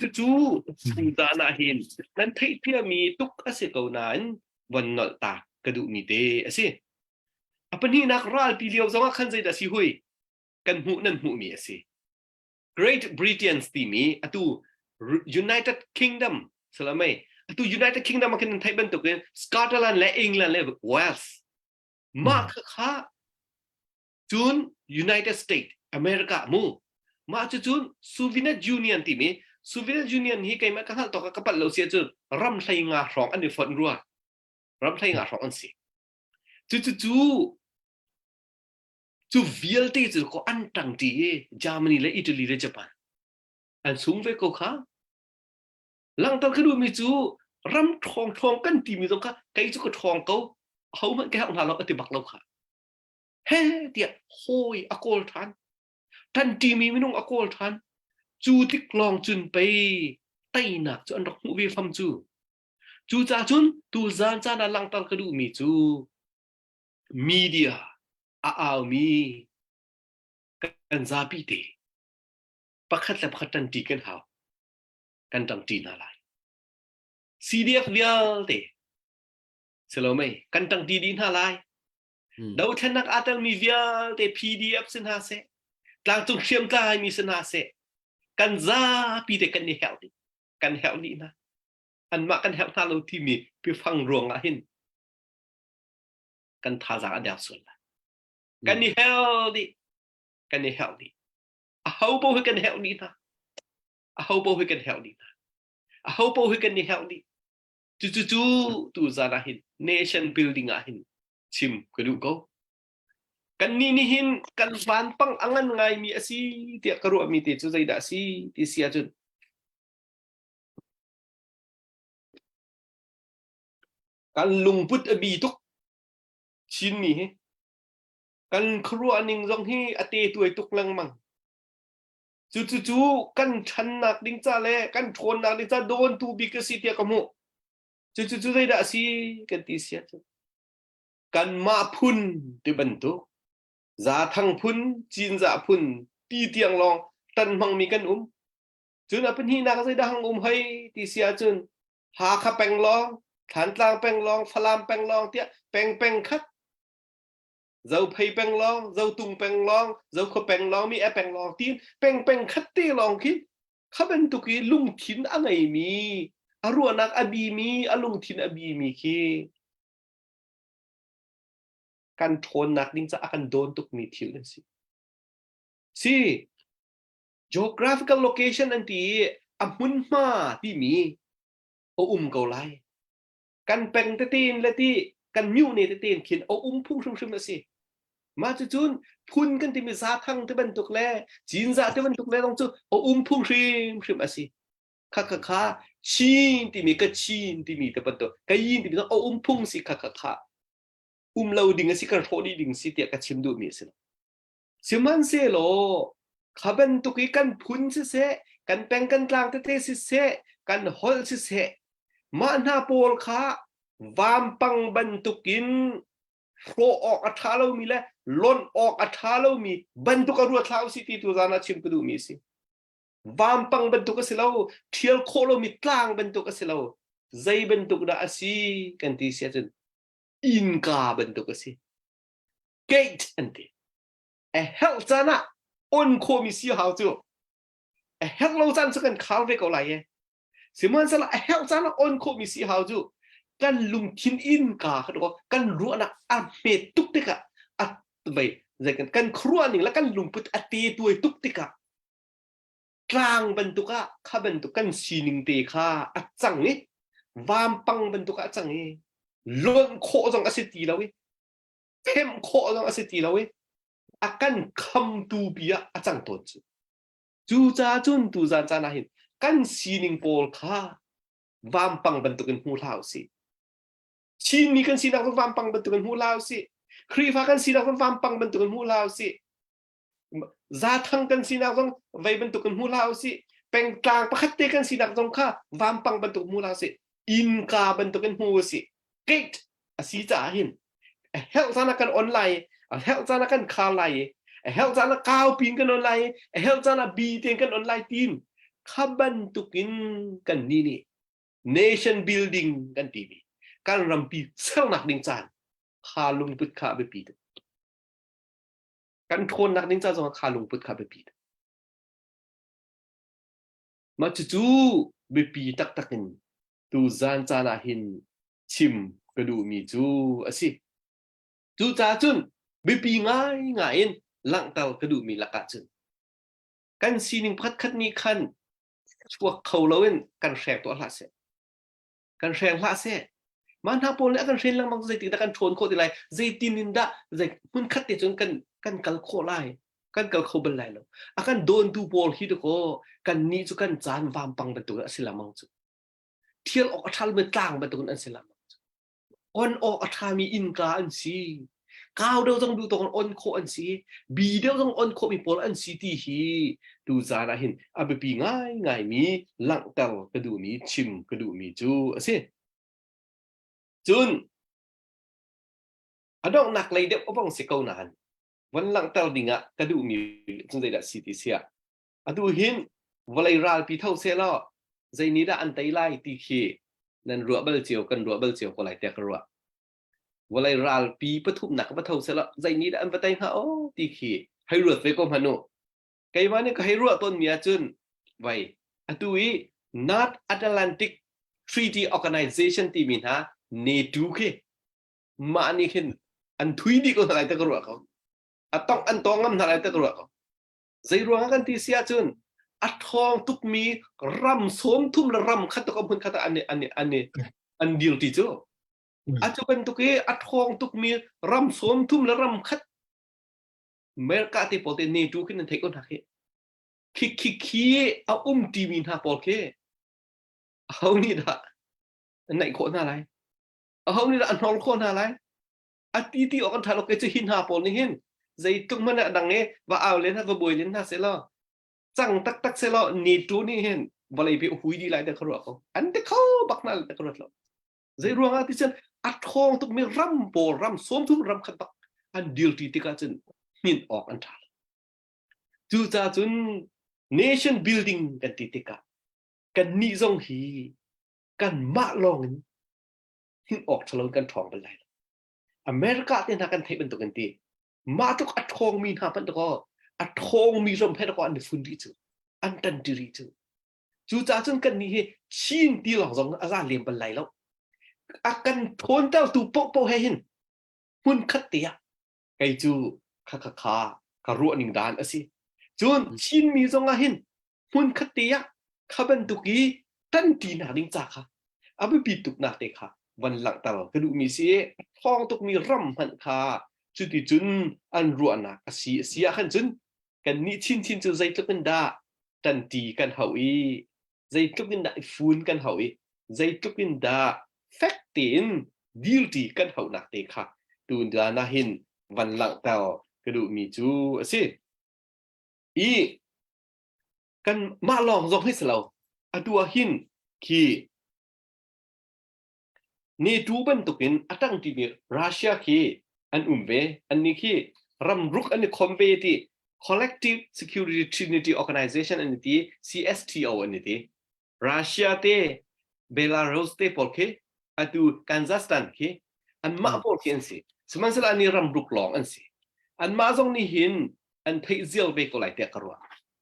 สุดานาเห็นนั้นที่เพียมีตุกอาศัยเขานั้นวันนอตากระดูมีเดอาศัยapa ni nak ral pilih sama kan saya dah sihui kan hu nan hu mi asi Great Britain timi atu United Kingdom selamai atu United Kingdom makin thai bentuk ke Scotland le England le Wales mak kha jun United States America mu ma jun Soviet Union timi Soviet Union hi kai ma ka hal to ka pat lo sia jun ram thai nga rong an ni fon ruwa ram thai nga rong an siจู่วิลเตจู่ก็อันตั้งที่เยอรมนีและอิตาลีและญี่ปุ่นอันสูงเวก็ค่ะหลังตอนคือดูมีจู่รำทองกันที่มีตรงค่ะใครจู่ก็ทองเขาเหมือนแก่ของเราอธิบักเราค่ะเฮ้เดี๋ยวโหยอโกลทันที่มีไม่นุ่งอโกลทันจู่ที่กลองจุนไปไต้หนักจู่อันรักหูเวฟัมจู่จ่าจุนตูจานจานาหลังตอนคือดูมีจู่มีเดียเอามีกันซาปีเตปักขัดและปักขัดตันตีกันหากันตังตีนาไล CDF เวียลเตเสร็จแล้วไหมกันตังตีดินหาไลดาวเทนักอาตัลมีเวียลเต PDF สินหาเสกลางจุงเชื่อมกลายมีสินหาเสกันซาปีเตกันนี่เฮลดีกันเฮลดีนะอันมากันเฮลท่าเราที่มีไปฟังรวงอาหินกันท่าจากอันเดียวส่วนละกันนี่ healthy กันนี่ healthy เอาโป้ให้กัน healthy นะเอาโป้ให้กัน healthy นะเอาโป้ให้กันนี่ healthy จู่ตูจานาหิน nation building อาหินชิมกระดูกก็ kan ninihin kan vanpang angan ngai mi asi tia karu mi ti chu zaida si ti sia chun kan lungput abi tuk chin mi he kan khru aning jong hi ate tuai tuk lang mang chu kan chan nak ding cha le kan thon nak ding cha don tu bi ka si tia kamu chu zaida si kan ti sia chun kan ma phun ti bantu za thang phun chin za phun ti tiang long tan mang mi kan chun a pen hi na ka sai da hang hai ti sia chun ha kha peng long than tlang peng long phalam peng long tia peng khat dâu phây peng long dâu tung peng long dâu kho peng long mi e peng long tin peng khat ti long ki kha ben tu ki lung thin a ngai mi aru anak abi mi alung thin abi mi ki kan thon nak ding cha akan don tuk mi thil si geographical location anti amun ma ti mi o ko lai kan peng te tin le ti kan miu ne te tin khin o phung shum si ma chun phun kan ti mi za thang te ban tuk le jin za te ban tuk le dong chu o phung shum asi kha chin ti mi ka chin ti mi te ban to ka yin ti mi o phung si kha lo ding si kan thodi ding si tia ka chim du mi si siman se lo khaban tu ki kan phun se kan peng kan tlang te se kan hol se ma na pol kha vam pang ban tukin ro ok athalo mi le lon ok athalo mi ban tu ka ru thlau si ti tu zana chim ku du mi si vam pang ban tu ka silo thiel kholo mi tlang ban tu ka silo zai ban tu da asi kan ti sia chen in ka ban tu ka si gate anti a hel zana on ko mi si hao chu a hel lo zan chu kan khal ve ko lai ye siman sala a hel zana on ko mi si hao chu kan lung thin in ka kha kan ru na a me tuk te ka a bai zai kan khruan ning la kan lung put a te tuai tuk te ka tlang ban tu ka kha ban tu kan sining te kha a chang ni vam pang ban tu ka chang ni lon kho jong asiti lawi phem kho jong asiti lawi akan kham tu bia a chang ton chu cha chun tu zan cha na hin kan sining pol kha vam pang ban tu kan hu lau si chin ni kan sinak vam pang ban tu kan hu lau si khri fa kan sinak vam pang ban tu kan hu lau si za thang kan sinak jong vai ban tu kan hu lau si peng tlang pakhat te kan sinak jong kha vam pang ban tu hu lau si in ka ban tu kan hu si gate asi cha hin help sana kan online help sana kan khalai help sana kaw pin kan online help sana bi ten kan online tin khaban tukin kan ni nation building kan tv kan rampi sel nak ding chan kha lung put kha be pi kan thon nak ding cha jong kha lung put kha be pi ma chu be pi tak takin tu zan chana hin chim ka du mi chu asi chu cha chun be pi ngai in lang tal ka du mi la ka chun kan sining phat khat ni khan chua khau loin kan shek to la se kan shek la se man ha pol le kan shin lang mang zai ti ta kan thon kho ti lai zai tin in da zai mun khat ti chun kan kal kho lai kan kal kho ban lai lo akan don tu pol hi to ko kan ni chu kan chan vam pang ban tu asila mang chu thiel ok athal me tlang ban tu kan asila on ok athami in ka an si cao đâu trong du tông on kho an si bi đâu trong on kho mi pol an si ti hi tu za na hin abi pi ngai mi lang tal ka du mi chim ka du mi chu ase chun adong nak lai de obong se kau nan wan lang tal dinga ka du mi chung dai da si ti sia adu hin walai ral pi thau se lo zai ni da an tai lai ti khi nan ru bal chiu kan ru bal chiu ko lai te ka ru walai ral pi pathum nak pa thau se lo zai ni da an pa tai ha o ti khi hai ru fe ko hanu kai ma ne ka hai ru ton mia chun vai atui North Atlantic Treaty Organization ti min ha ne tu ke ma ni khin an thui di ko lai te ka ru ko atong an tong ngam lai te ka ru ko zai ru kan ti sia chun athong tuk mi ram som thum la ram khat ko phun khat an dil ti chu acho kan tu ke athong tuk mi ram som thum la ram khat เมริกาที่พอเตเนจูขึ้นนั่นเทคนหักคิเอาทีมีนาพอลเคเอานี่ด่ะไหนคนอะไรเอานี่ด่ะอันนอลคนอะไรอาทิตย์ออกกันทะเลาะกันจะหินหาพอลนี่เห็นใจตุกมันอะดังเนี้ยว่าเอาเล่นฮะว่าบวยเล่นฮะเสร็จแล้วจังตักเสร็จแล้วเนจูนี่เห็นบอลไอพีหุยดีไรแต่เขารู้เขาอันเด็กเขาบักนั่นแต่เขารู้แล้วใจรวงอาทิตย์เช่นอัดทองตุกมีรำโปรำสวมทุกรำขันตักอันเดียวที่ติกาจนหินออกอันทาจู่จ้าจน nation building กันติติกากันนิจงฮีกันมาลองหินออกฉลองกันทองเป็นไรอเมริกาเนี่ยนักกันเทเป็นตัวกันตีมาทุกอัดทองมีหาพันตะกออัดทองมีรำเพตะกออันฟุนดีจูอันตันดีรีจูจู่จ้าจนกันนี่ชินตีหลงจงอาจารย์เลี้ยงเป็นไรแล้วอากันทนเจ้าตูโปให้เห็นหุ่นขัดเตียไอจูคารัวนิงดานอสิจนชินมีจงอาเห็นหุ่นขัดเตียข้าเป็นตุกีตันตีนาดิงจ้าค่ะอาไปปีตุกนาเตค่ะวันหลังตลอดก็ดูมีเสียทองตุกมีรำหันค่ะจุดที่จุนอันรัวนักเสียขันจุนกันนี่ชินจุใจตุกันดาตันตีกันเฮาอีใจตุกันดาฟูนกันเฮาอีใจตุกันดาแฟกตินดีลตีกันเฮานักเตค่ะดูดานาหินวันหลังตลอดก็ดูมีจูสิอีกันมาลองจงให้สลาวอดัวหินคีนี่ดูเป็นตุกินอัตังที่มีรัสเซียคีอันเวอันนี้คีรำรุกอันนี้คอมเบตี Collective Security Treaty Organization อันนี้ CSTO อันนี้รัสเซียเตเบลารุสเตปอลเคอันดูกันซัสตันคีอันมาปอลเคอันสิสมันสละนี่รำรุกลองอันสิอันมาจงนี่หินอันเทเซียลเบกอไลเตกรัว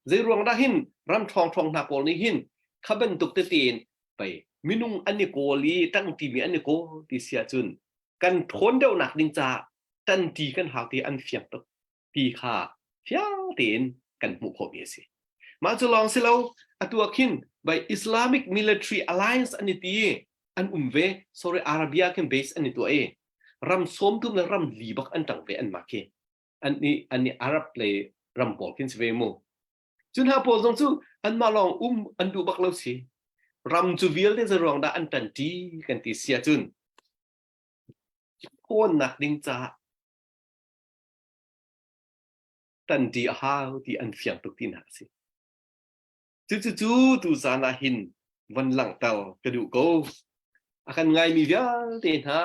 ใจรวงได้หินรำทองนาโกลนี่หินข้าเป็นตุกเตตีนไปมินุงอันนี้โกลีตั้งที่มีอันนี้โกที่เสียจุนกันทนเดาหนักดิงจ่าตันทีกันหาที่อันเฟียงตุกปีข้าเฟียงตีนกันหมู่พวกนี้สิมาจะลองสิเราอัตัวขินไป Islamic Military Alliance อันนี้ตีอันเวซาอุดิอาระเบียกันเบสอันนี้ตัวรำส้มทุกนั้นรำลีบักอันต่างเวอันมาเกอันนี้อาหรับเลยรำบอกขึ้นสิเวโมจุนหาโพสงจูอันมาลองอันดูบักเราสิรำจูวิลที่จะรองได้อันตันทีกันที่เสียจุนโคนหนักดิงจ้าตันทีฮาวที่อันเฟียงตุกที่หนักสิจู่ตูซานาหินวันหลังเตากระดูกโกอาการไงมีเยอะเต็นฮะ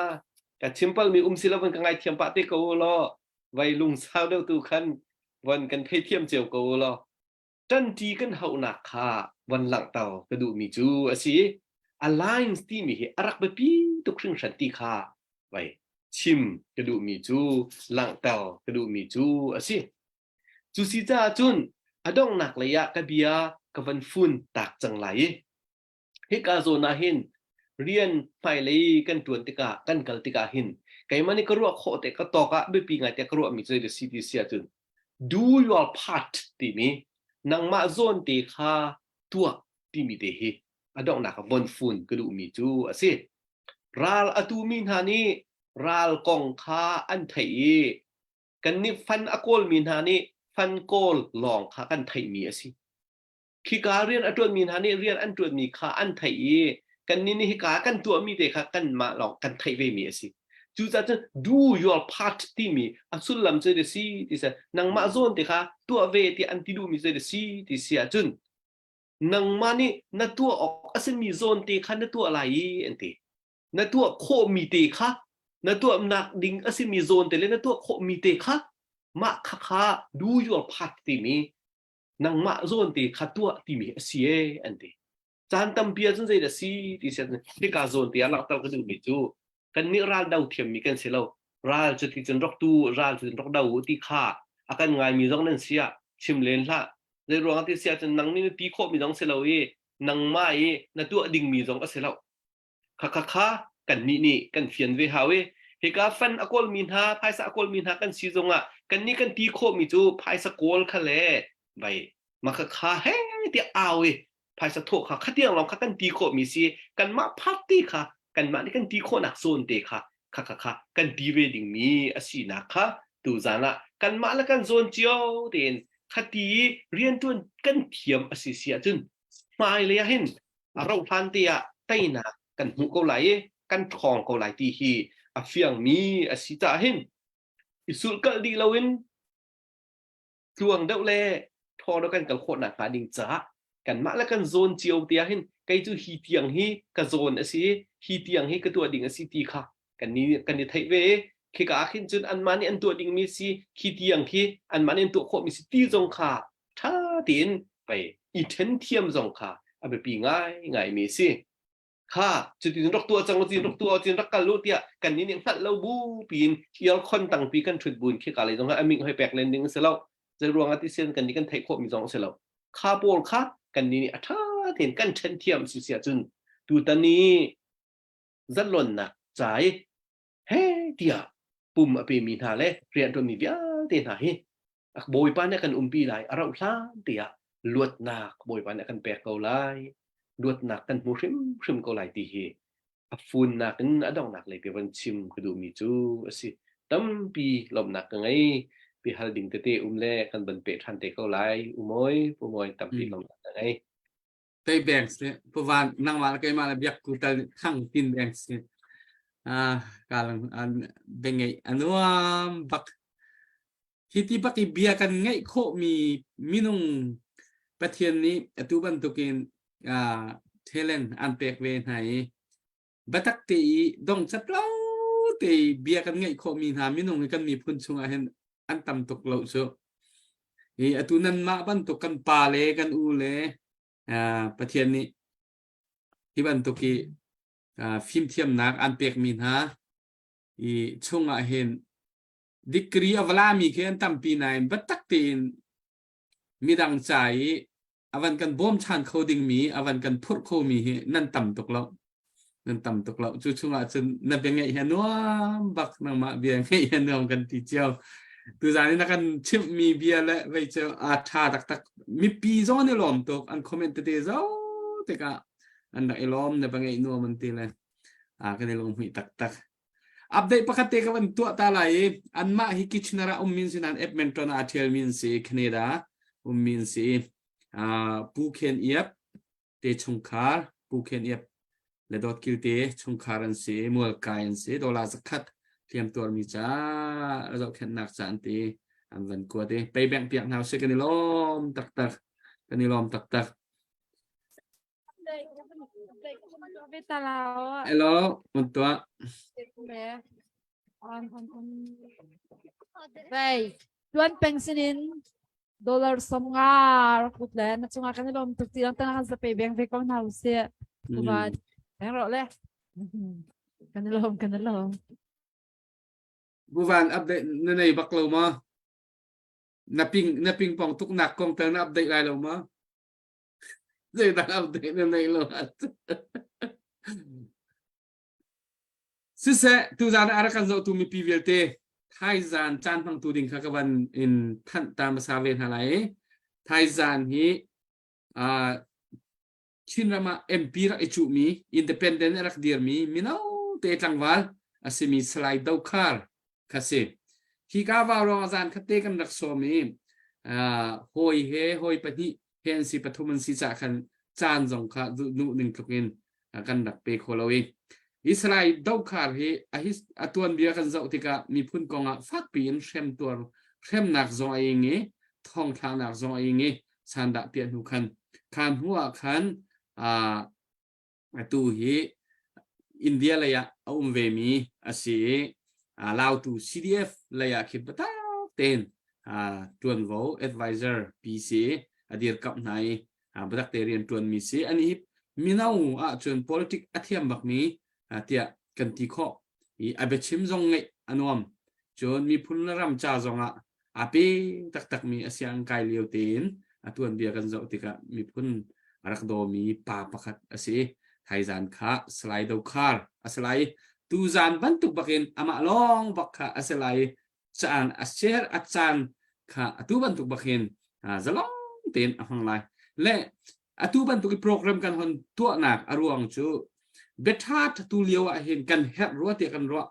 แต่ชิมเปิลมีสิลวันกันไงเทียมปะเตโกลอไว้ลุงสาวเดียวตูคันวันกันให้เทียมเจียวโกลอจันทีกันเฮาหนักค่ะวันหลังเตากระดูมีจูอสิ alliance ที่มีอารักเบปีตุกครึ่งสันติค่ะไว้ชิมกระดูมีจูหลังเตากระดูมีจูอสิจูสิจ้าจุนอดองหนักระยะกะเบียกับวันฟุ้นตากจังไหลเฮกาโซนาหินเรียนไปเลยกันตวนติกากันกัลติกาหินไก่มันนี่ก็รู้ว่าโคเตก็ตอกะเบปีไงแต่ก็รู้ว่ามีใจเดซีดีเซียจุน do your part ที่มีนังมาโซนตีคาตัวที่มีเดฮีอดองนักวันฟุ้นก็ดูมีจูอสิรัลอตูมินฮานีรัลกองคาอันไทยกันนี่ฟันอโกลมินฮานีฟันโกลลองคากันไทยมีอสิขีการเรียนอันตัวมินฮานีเรียนอันตัวมีคาอันไทยกันนี่ฮิกากันตัวมีเดคากันมาลองกันไทยเวมีอสิจูจะ do your part ที่มีอัสุลลัมเจดซีที่เสนังมาโซนที่ค่ะตัวเวที่อันที่ดูมีเจดซีที่เสียจุนนังมานี่นัดตัวออกอัศมีโซนที่ค่ะนัดตัวอะไรอันที่นัดตัวโคมีเตค่ะนัดตัวนักดิ่งอัศมีโซนที่เลยนัดตัวโคมีเตค่ะมาค่ะ do your part ที่มีนังมาโซนที่ค่ะตัวที่มีเสียอันที่จานตั้มเปียจนเจดซีที่เสียที่กาโซนที่อันหลักตระก็ดูมีจูกันนี่รัลดาวเทียมมีกันเสียแล้วรัลจะที่จะรกตูรัลจะรกดาวที่ข้าอาการไงมีตรงนั้นเสียชิมเลนละในรวงที่เสียจะนังนี่ตีโคมีตรงเสียแล้วนังไม่นั่นตัวดิ่งมีตรงก็เสียแล้วข้ากันนี่กันเฟียนเวหาเฮกาฟันอโกลมินหาภายสะอโกลมินหากันซีตรงกันนี่กันตีโคมีจูภายสะโกลคะเลไปมาข้าเฮ้ที่เอาภายสะโถข้าที่เราข้ากันตีโคมีซีกันมาพักตีข้ากันมานี่กันตีโคนักโซนเตค่ะกันดีเวดิ่งมีอสีนะคะ ตูจานะกันมาละกันโซนเจียวเด่นคดีเรียนตัวกันเทียมอสิเสียจนมาเลยเห็นเราพันเตียไตนากันหูเกาไหลกันทองเกาไหลตีฮีอเฟียงมีอสิตาเห็นอิสุลกดีเราเห็นช่วงเดาเล่ทอแล้วกันกับคนหนักหาดิงจ้ากันมาละกันโซนเจียวเตียเห็นไกจูฮีเตียงฮีกับโซนอสิฮีเตียงฮีกับตัวดิ่งอสิตีค่ะกันนี้ไทยเวคิกาขึ้นจนอันมันอันตัวดิ่งมีสิฮีเตียงฮีอันมันอันตัวโคมีสิตีจงค่ะถ้าเตียนไปอีเทนเทียมจงค่ะเอาไปปีง่ายมีสิค่ะจุดที่รักตัวจังจุดรักตัวจุดรักกันรู้เตียกันนี้เนี่ยหัดเราบูปีนเที่ยวคนต่างปีกันถุดบุญคิกาเลยตรงนั้นมิงให้แปลกเลนดิ้งเสร็จแล้วจะรวงอาทิเซนกันนี้กันไทยโคมีจงเสร็จแล้วข้าโปลค่ะกันนี้เนี่ยถ้าเห็นกันเทนเทียมเสียจนดูตอนนี้จัดหล่นนะใจเฮ้เตียปุ่มอภิมีนาเลยเรียนตัวมีเดียเตียนหายโบยป้านเนี่ยกันปีไหลเราล้านเตียลวดหนักโบยป้านเนี่ยกันแปลกเกาไหลลวดหนักกันมูริมเกาไหลตีเฮฝุ่นหนักกันอดองหนักเลยเปียวันชิมคือดูมีจูสิตั้มปีลมหนักยังไงปีฮัลดิงเตเล่กันบันเป็ดทันเตเกาไหลมวยตั้มปีลมหนักยังไงtay banks ne pawan nang wal kai mala biak ku tal khang tin banks ne kalang an bengai anuam bak hiti baki bia kan ngai kho mi minung pathian ni atu ban tukin thelen an pek ve nai batak te dong chatlo te bia kan ngai kho mi ha minung kan mi phun chunga hen an tam tok lo so e atu nan ma ban to kan pa le kan u leประเทศนี้ที่บันตุกีฟิล์มเทียมนักอันเปกมินฮะอีช่วงเห็นดีกรีอวลามีแค่ตั้มปีไหนบัดตักตีนมีดังใจอวันกันบ่มชันโคดิ้งมีอวันกันพุทโคมีนั่นต่ำตกแล้วนั่นต่ำตกแล้วจู่ช่วงจนนั่นเป็นไงเห็นว่าบักนังมาเบียงไงเห็นว่ากันทีเดียวตัวจานี้นักการชิมมีเบียร์และไว้เจออาชาตักมีปีซ้อนในล้อมตกอันคอมเมนต์เตะเจ้าแต่ก็อันนั้นไอ้ล้อมเนี่ยเป็นไงนัวมันตีเลยก็ในล้อมหุยตักอัปเดตปกติกับวันตัวตาไหลอันมาฮิกิชนาระมินสินันเอฟเมนตอนอาเทียลมินสิแคนาดามินสิปูเคนเอียบเตชงคาร์ปูเคนเอียบและดอทคิวเตชงคารันสิมัวกายนสิดอลลาร์สกัดเตรียมตัวมีจ้าเราแค่นักสันติอันวันกว่าเดไปแบ่งเปียกหนาวเสกันในล้อมตักกันในล้อมตักไปตาเราอ่ะ ไอ้ล้อมันตัวไปดวนเป็นสินินดอลลาร์สมงาพูดแล้วนักชงกันในลมตุกตีลังตั้งกันจะไปแบ่งไปกองหนาวเสียผู้บาดแบ่งเราเลยกันในลมบุฟานอัปเดตในบักเรามานับปิงปองทุกหนักกองเตอร์อัปเดตอะไรเรามาเจอแต่อัปเดตในเราสุดเสะตุจานอารักันจะตุมีพีเวลเตไทยจานจานพังตูดิงข้ากันอินท่านตามภาษาเวียดนามไทยจานฮีชินรามาเอ็มพีรักจุมีอินดิเพนเดนต์รักเดียร์มีมินาเตตังวัลอาศัยมีสไลด์ดาวคาร์kasi hikawa rong azan khate kan raksomi hoi pani hen si pathuman si cha khan chan jong kha nu ning thukin kan dak pe kholawi israel dau khar he ahis atuan bia kan zau tika mi phun konga fak pin shem tur shem nak zo ainge thong thang nak zo ainge sanda pian hu khan huwa khan atu hi india la ya ve mi asi allow to CDF laya khit bata ten tuan vo advisor PC adir kap nai badak terian tuan mi si ani minau chun politic athiam bak mi tia kan ti kho I abechim zong ngai anuam chun mi phun ram cha zonga ape tak mi asyang kai liu ten atuan bia kan zo tika mi phun arak do mi pa pakhat ase thaizan kha slide do khar aslai tu zan bantuk bakin ama long bakha aselai chan asher achan kha atu bantuk bakin zalong ten ahang lai le atu bantuk program kan hon tua nak aruang chu bethat tu liawa hin kan het ro te kan ro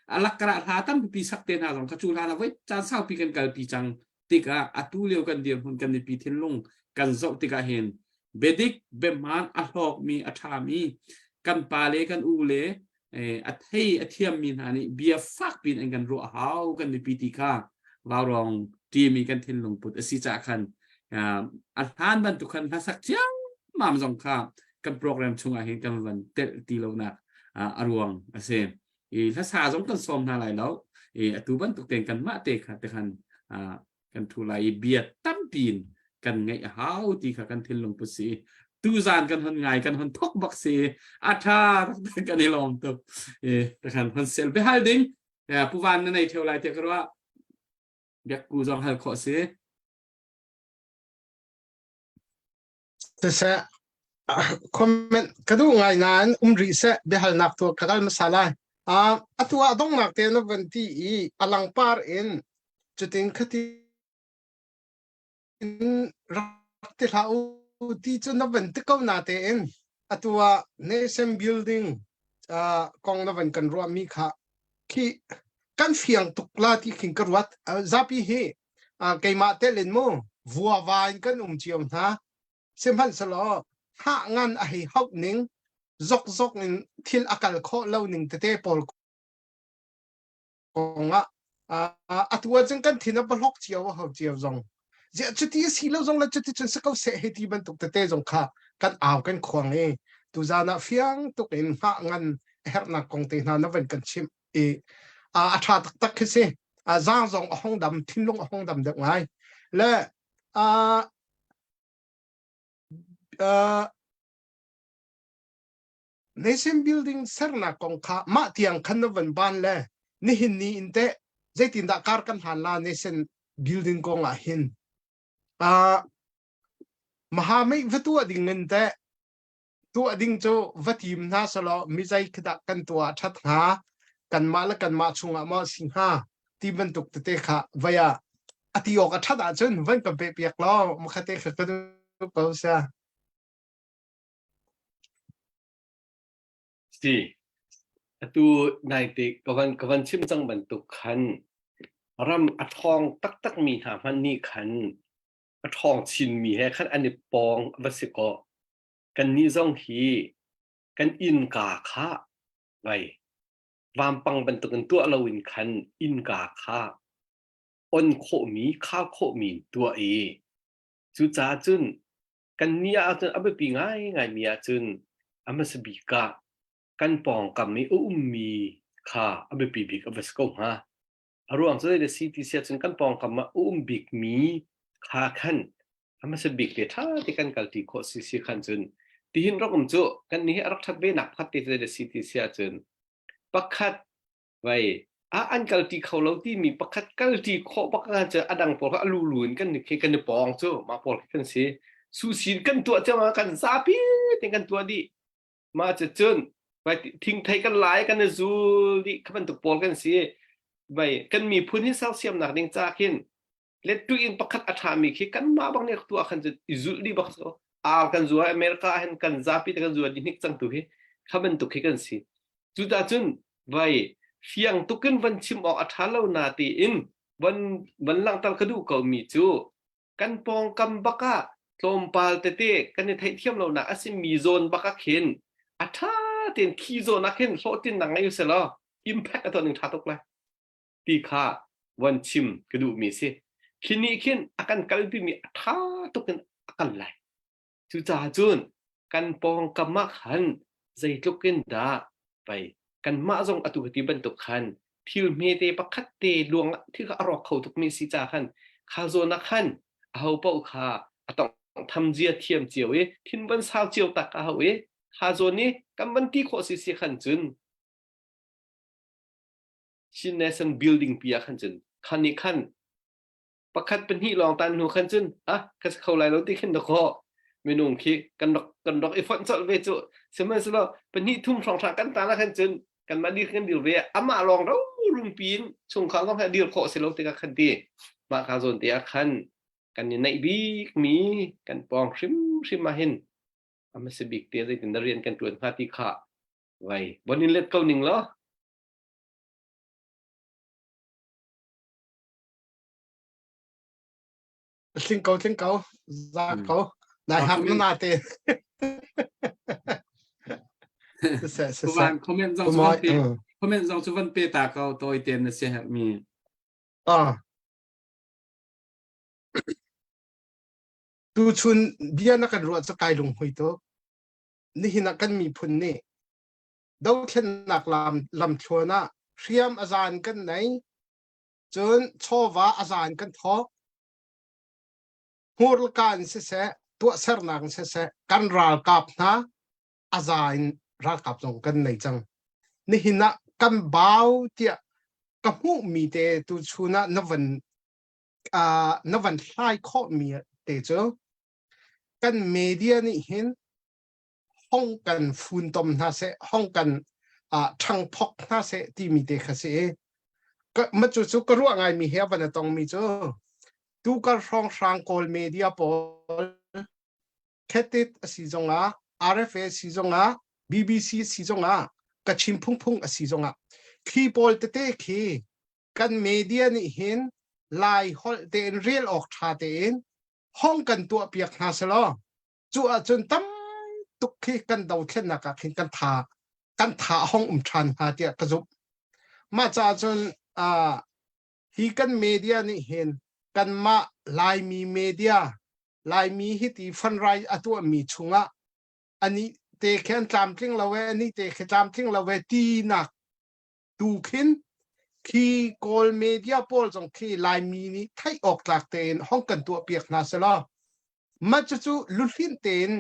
alak keratan pipi sakte na long kacula na wei chan sao pi kan kal pi chang tika atulio kan dir hun kan pi thin long kan zo tika hen bedik beman alok mi athami kan pale kan ule athei athiam min hani bia fak pin an kan ro hau kan pi tika warong ti mi kan thin long put asi cha khan athan ban tu khan hasak chiang mam jong kha kan program chunga hen kan van tel ti lo na arwang aseถ้าสาสมกันสมนาหลายแล้วตัวบันตุกเต็งกันมาเตะค่ะแต่คันกันทุไลเบียดตั้มปีนกันไงหาวตีค่ะกันเทนลงปุสีตูซานกันหันไงกันหันทกบักเสอาชากันในลมตกแต่คันหันเซลไปฮัลดิงผู้วันในเทวไลเทกันว่าเบียกกูจองฮัลขอเสแต่เสคอมเมนต์กระดูไงนั้นรีเสเบฮัลนักตัวกระดานมาสลายตัวดงนักเตนวันที่อลังปาร์อินจุดที่คดีรักที่เราที่จุดนั้นวันที่เขาหน้าเตนตัวเนชั่นบิลดิ้งกองนั้นวันกันรวมมีค่ะที่กันเฟียงตุกลาที่ขิงกรวัดจับพี่เฮไกมาเตลินโมวัววายกันเจียวนะเสียมพันสลอถ้างานไอ้ฮอกนิงจกนิงทิลอากาศโคเล่านิงเตะปอลกงตัวจังกันทินบล็อกเจียวเขาเจียวจงจะจุดที่สิเล่าจงแล้วจุดที่จนสักเขาเสียให้ที่บรรทุกเตะจงค่ะกันเอากันควงตัวจานะเฟียงตุกินถ้างานเฮร์นักกงเตนานวันกันชิมอาชาตักขึ้นสิจ้างจงห้องดำทิ้งลงห้องดำเด็กไงและnation building serna kongkha ma tiang khanwan ban le ni hin ni inte zaitin da kar kan hala nation building konga hin mahamai vatu ading ngente tu ading cho vatim na salo mizai khda kan tua that ha kan ma la kan ma chunga ma singha ti ban tuk te kha vaya atiok a thada chun van ka pe piak lo makhate khatu ko saสิตัวในติกวันชิมจังบรรทุกขันรำอัดทองตักมีหาพันนี่ขันอัดทองชินมีให้ขันอันนี้ปองวัสกกันนี่จ้องฮีกันอินกาคะไว้วามปังบรรทุกกันตัวเราอินขันอินกาคะอนโคมีข้าวโคมีตัวจุจ้าจุนกันนี่อาจจะเอาไปปีง่ายมีอาจุนอามาสบิกากันปองกับมีมีค่าอเบปีบิกอเวสโกฮะอารวงจะได้สิที่เสียจนกันปองกับมาบิกมีค่าขันอามาสบิกเดท่าที่กันกัลติโคสิขันจนที่หินรักมจุกันนี้รักทับเบนักพัดที่จะได้สิที่เสียจนปักขัดไว้อันกัลติเขาเราที่มีปักขัดกัลติโคปักขัดจะอดังปอลก็ลูลุนกันนี่กันปองจุมาปอลกันสิสู้สินกันตัวจะมากันซาปีถึงกันตัวดีมาจะจนไปทิ้งไทยกันหลายกันนะจูดิขบันตุกปอลกันสิไปกันมีพื้นที่เศร้าเสียมหนักดิ่งจากหินเล็ดตัวอินประคัดอัฐามีกันมาบางเนี่ยตัวกันจะอิจุลีบักกันจัวอเมริกาเห็นกันซาปิกันจัวดินิกจังตุกขบันตุกกันสิจุดาจุนไปเฟียงตุกันวันชิมออกอัฐาเล่านาตีอินวันหลังตัลกระดูก็มีจูกันปองกำบักะโลมปาลเตเตกันในไทยเทียมเราหนักอาศิมีโซนบักะเข็นอัฐาเต็นคีโซนักเห็นโซตินหนังไงอยู่เสร็จแล้วอิมแพคตัวหนึ่งทัดตกเลยตีขาวันชิมกระดูมีสิคินี่ขินอาการกัลปีมีทัดตกกันอาการไหลจุจ่าจุนกันปองกำมะขันใจตกกันดาไปกันมาจงอตุกติบันตกขันทิลเมเตปคัดเตลวงที่เขาอรอกเขาตุกมีสิจ่าขันคาโซนักขันเอาเป้าขาต้องทำเจียเทียมเจียวทินบันสาวเจียวตักเอาฮาโซนี้กำบันที่โคสิสิขันจุนชินเนสันบิลดิ้งปียขันจุนขันนี้ขันประคัดเป็นที่รองตันหูขันจุนก็จะเข้าไล่เราที่ขึ้นตะคอเมนูคิกันดอกไอฟอนต์เวจุเสมัยสละเป็นที่ทุ่มสองทางกันตาละขันจุนกันมาดีกันเดียวเรียอามาลองเราลุงปีนช่วงเขาต้องให้เดียวโคสิเราที่กันขันดีมาคาโซนเตียขันกันในบีมีกันปองชิมมาเห็นอามาสบิกเตียได้ถึงเรียนกันตัวพาติขาไว้วันนี้เล็ดเก้าหนึ่งแล้ว Singkau zakau nai hak comment. na natin. ผู้บ้านคอมเมนต์จองสุวรรณเปคอมเมนต์จองสุวรรณเปตาเขาตัวเต็มนะเสียมี tu chun bia na kan ruat sakai lung hui to ni hina kan mi phun ni do khen nak lam thona riam azan kan nei chun chowa azan kan tho hur kan se tu ser nang se kan ral kap na azan ral kap jong kan nei chang ni hina kan bau tia ka hu mi te tu chuna navan hlai kho mi te choกันเมเดียนี่เห็นห้องกันฝุ่นตมน่าเสห้องกันช่างพกน่าเสที่มีเด็กเสก็มาจู่ๆก็รู้ไงมีเหี้ยวันตรงมีจู่ดูก็ร้องสร้างกอลเมเดียปอลแคติดสีจงRFA สีจงBBC สีจงกระชิมพุ่งสีจงคีย์บอลเตะคีกันเมเดียนี่เห็นไลน์ฮอลเดนเรียลออกชาเตนห้องกันตัวเปียกนาสลอจู่จนตั้มตุกขี้กันดาวเช่นนักขินกันทาห้องชันหาเดียกระจุบมาจากจนฮีกันเมเดียนี่เห็นกันมาลายมีเมเดียลายมีฮิติฟันไรตัวมีชุงอันนี้เตะแค่จามทิ้งเราเวอันนี้เตะแค่จามทิ้งเราเวตีนักดูขินคีโกลเมเดียโพลจงคีลายมีนี้ไทยออกจากเต็นห้องกันตัวเปียกนาสลอมาจู่ลุลินเต็น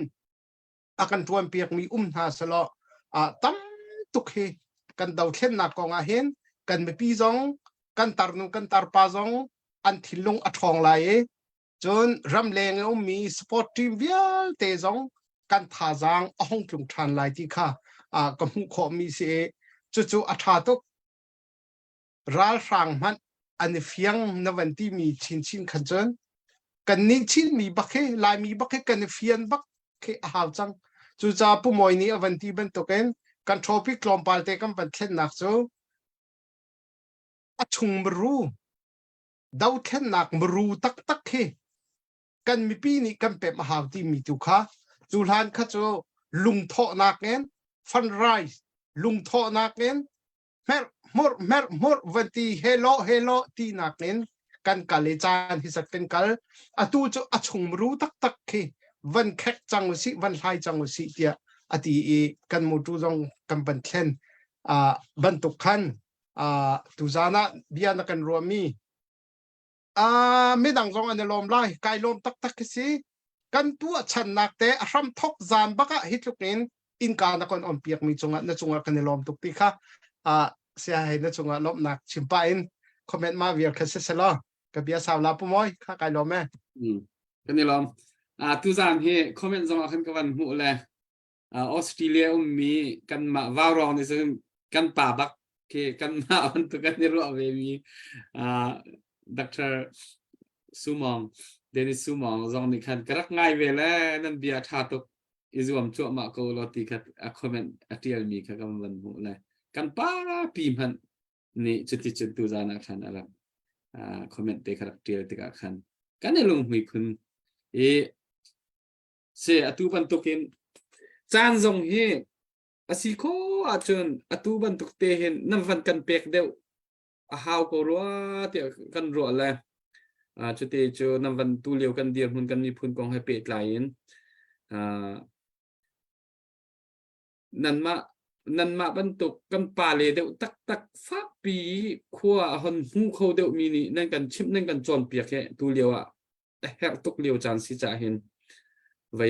อากันตัวเปียกมีนาสลอตั้มตุกเฮกันดาวเช่นนักกองเห็นกันไม่ปีจงกันตารนุกันตารปาจงอันทิลงอัดทองไหลจนรำเลงมีสปอร์ตทีมเวียลเตจงกันท่าจางห้องจุงชันไหลที่ข้ากำหุขมีเสจู่อัฐาตุกรัลฟังมันอันนี้เฟียงนวันที่มีชินขันจนกันนี้ชินมีบักเฮลายมีบักเฮกันเฟียนบักเฮหาวจังจู่จ้าผู้มวยนี้วันที่เป็นตัวกันกันทอปิกลอมปาลเตกันเป็นเช่นนักจู่ชุงบรูดาวเช่นนักบรูตักเฮกันมีปีนี้กันเป็นมหาที่มีตุค่ะจู่หลานข้าจู่ลุงโทนักเงินฟันไรส์ลุงโทนักเงินmor vanti hello ti nakin kan kalechan hi sakten kal atu chu achung ru tak khi van khek chang si van hai chang si tia ati e kan mutu jong kan ban thlen ban tu khan tu zana bia na kan romi me dang jong an lom lai kai lom tak si kan tu chan nak te ram thok zan baka hitlukin in ka na kon on piak mi chunga na chunga kan lom tuk ti khaเสียให้นะจงลบหนักชิมไปอินคอมเมนต์มาเวียร์คัสเซลกับเบียสาวลาปุ่มอยข้าไกลลมแม่กันนี่ลมทุกอย่างที่คอมเมนต์จงขึ้นกันหูเลยออสเตรเลียมีกันมาวารองในซึ่งกันป่าบักเคกันมาอันตุกันนี่รู้ว่ามีดร.ซูมองเดนิสซูมองจงนี่คันกระง่ายเวลานั่นเบียร์ทาตุกอิจวมชั่วมาโกลติคัดคอมเมนต์อธิลมีค่ะกันวันหูเลยกันป้าปีมันนี่จุดตัวจานักขันอะไรคอมเมนต์เด็กคาแรคเตอร์เด็กขันกันในลงมีคุณเสียอตุบันตุกินจานทรงเฮอสิโคอาจนอตุบันตุกเตเห็นน้ำฟันกันเปียกเดียวหาวก็รัวเดี๋ยวกันรัวเลยจุดเจอน้ำฟันตูเลียวกันเดียวมันกันมีพุ่นกองให้เปียกไหลนั่นมาบรรทุกกันป่าเลยเดี๋ยวตักฟักปีขั้วหอนหูเขาเดี๋ยวมีนี่นั่นกันชิมนั่นกันจอนเปียกแค่ตัวเลียวแต่แหกตุกเลียวจานสิจ่าเห็นไว้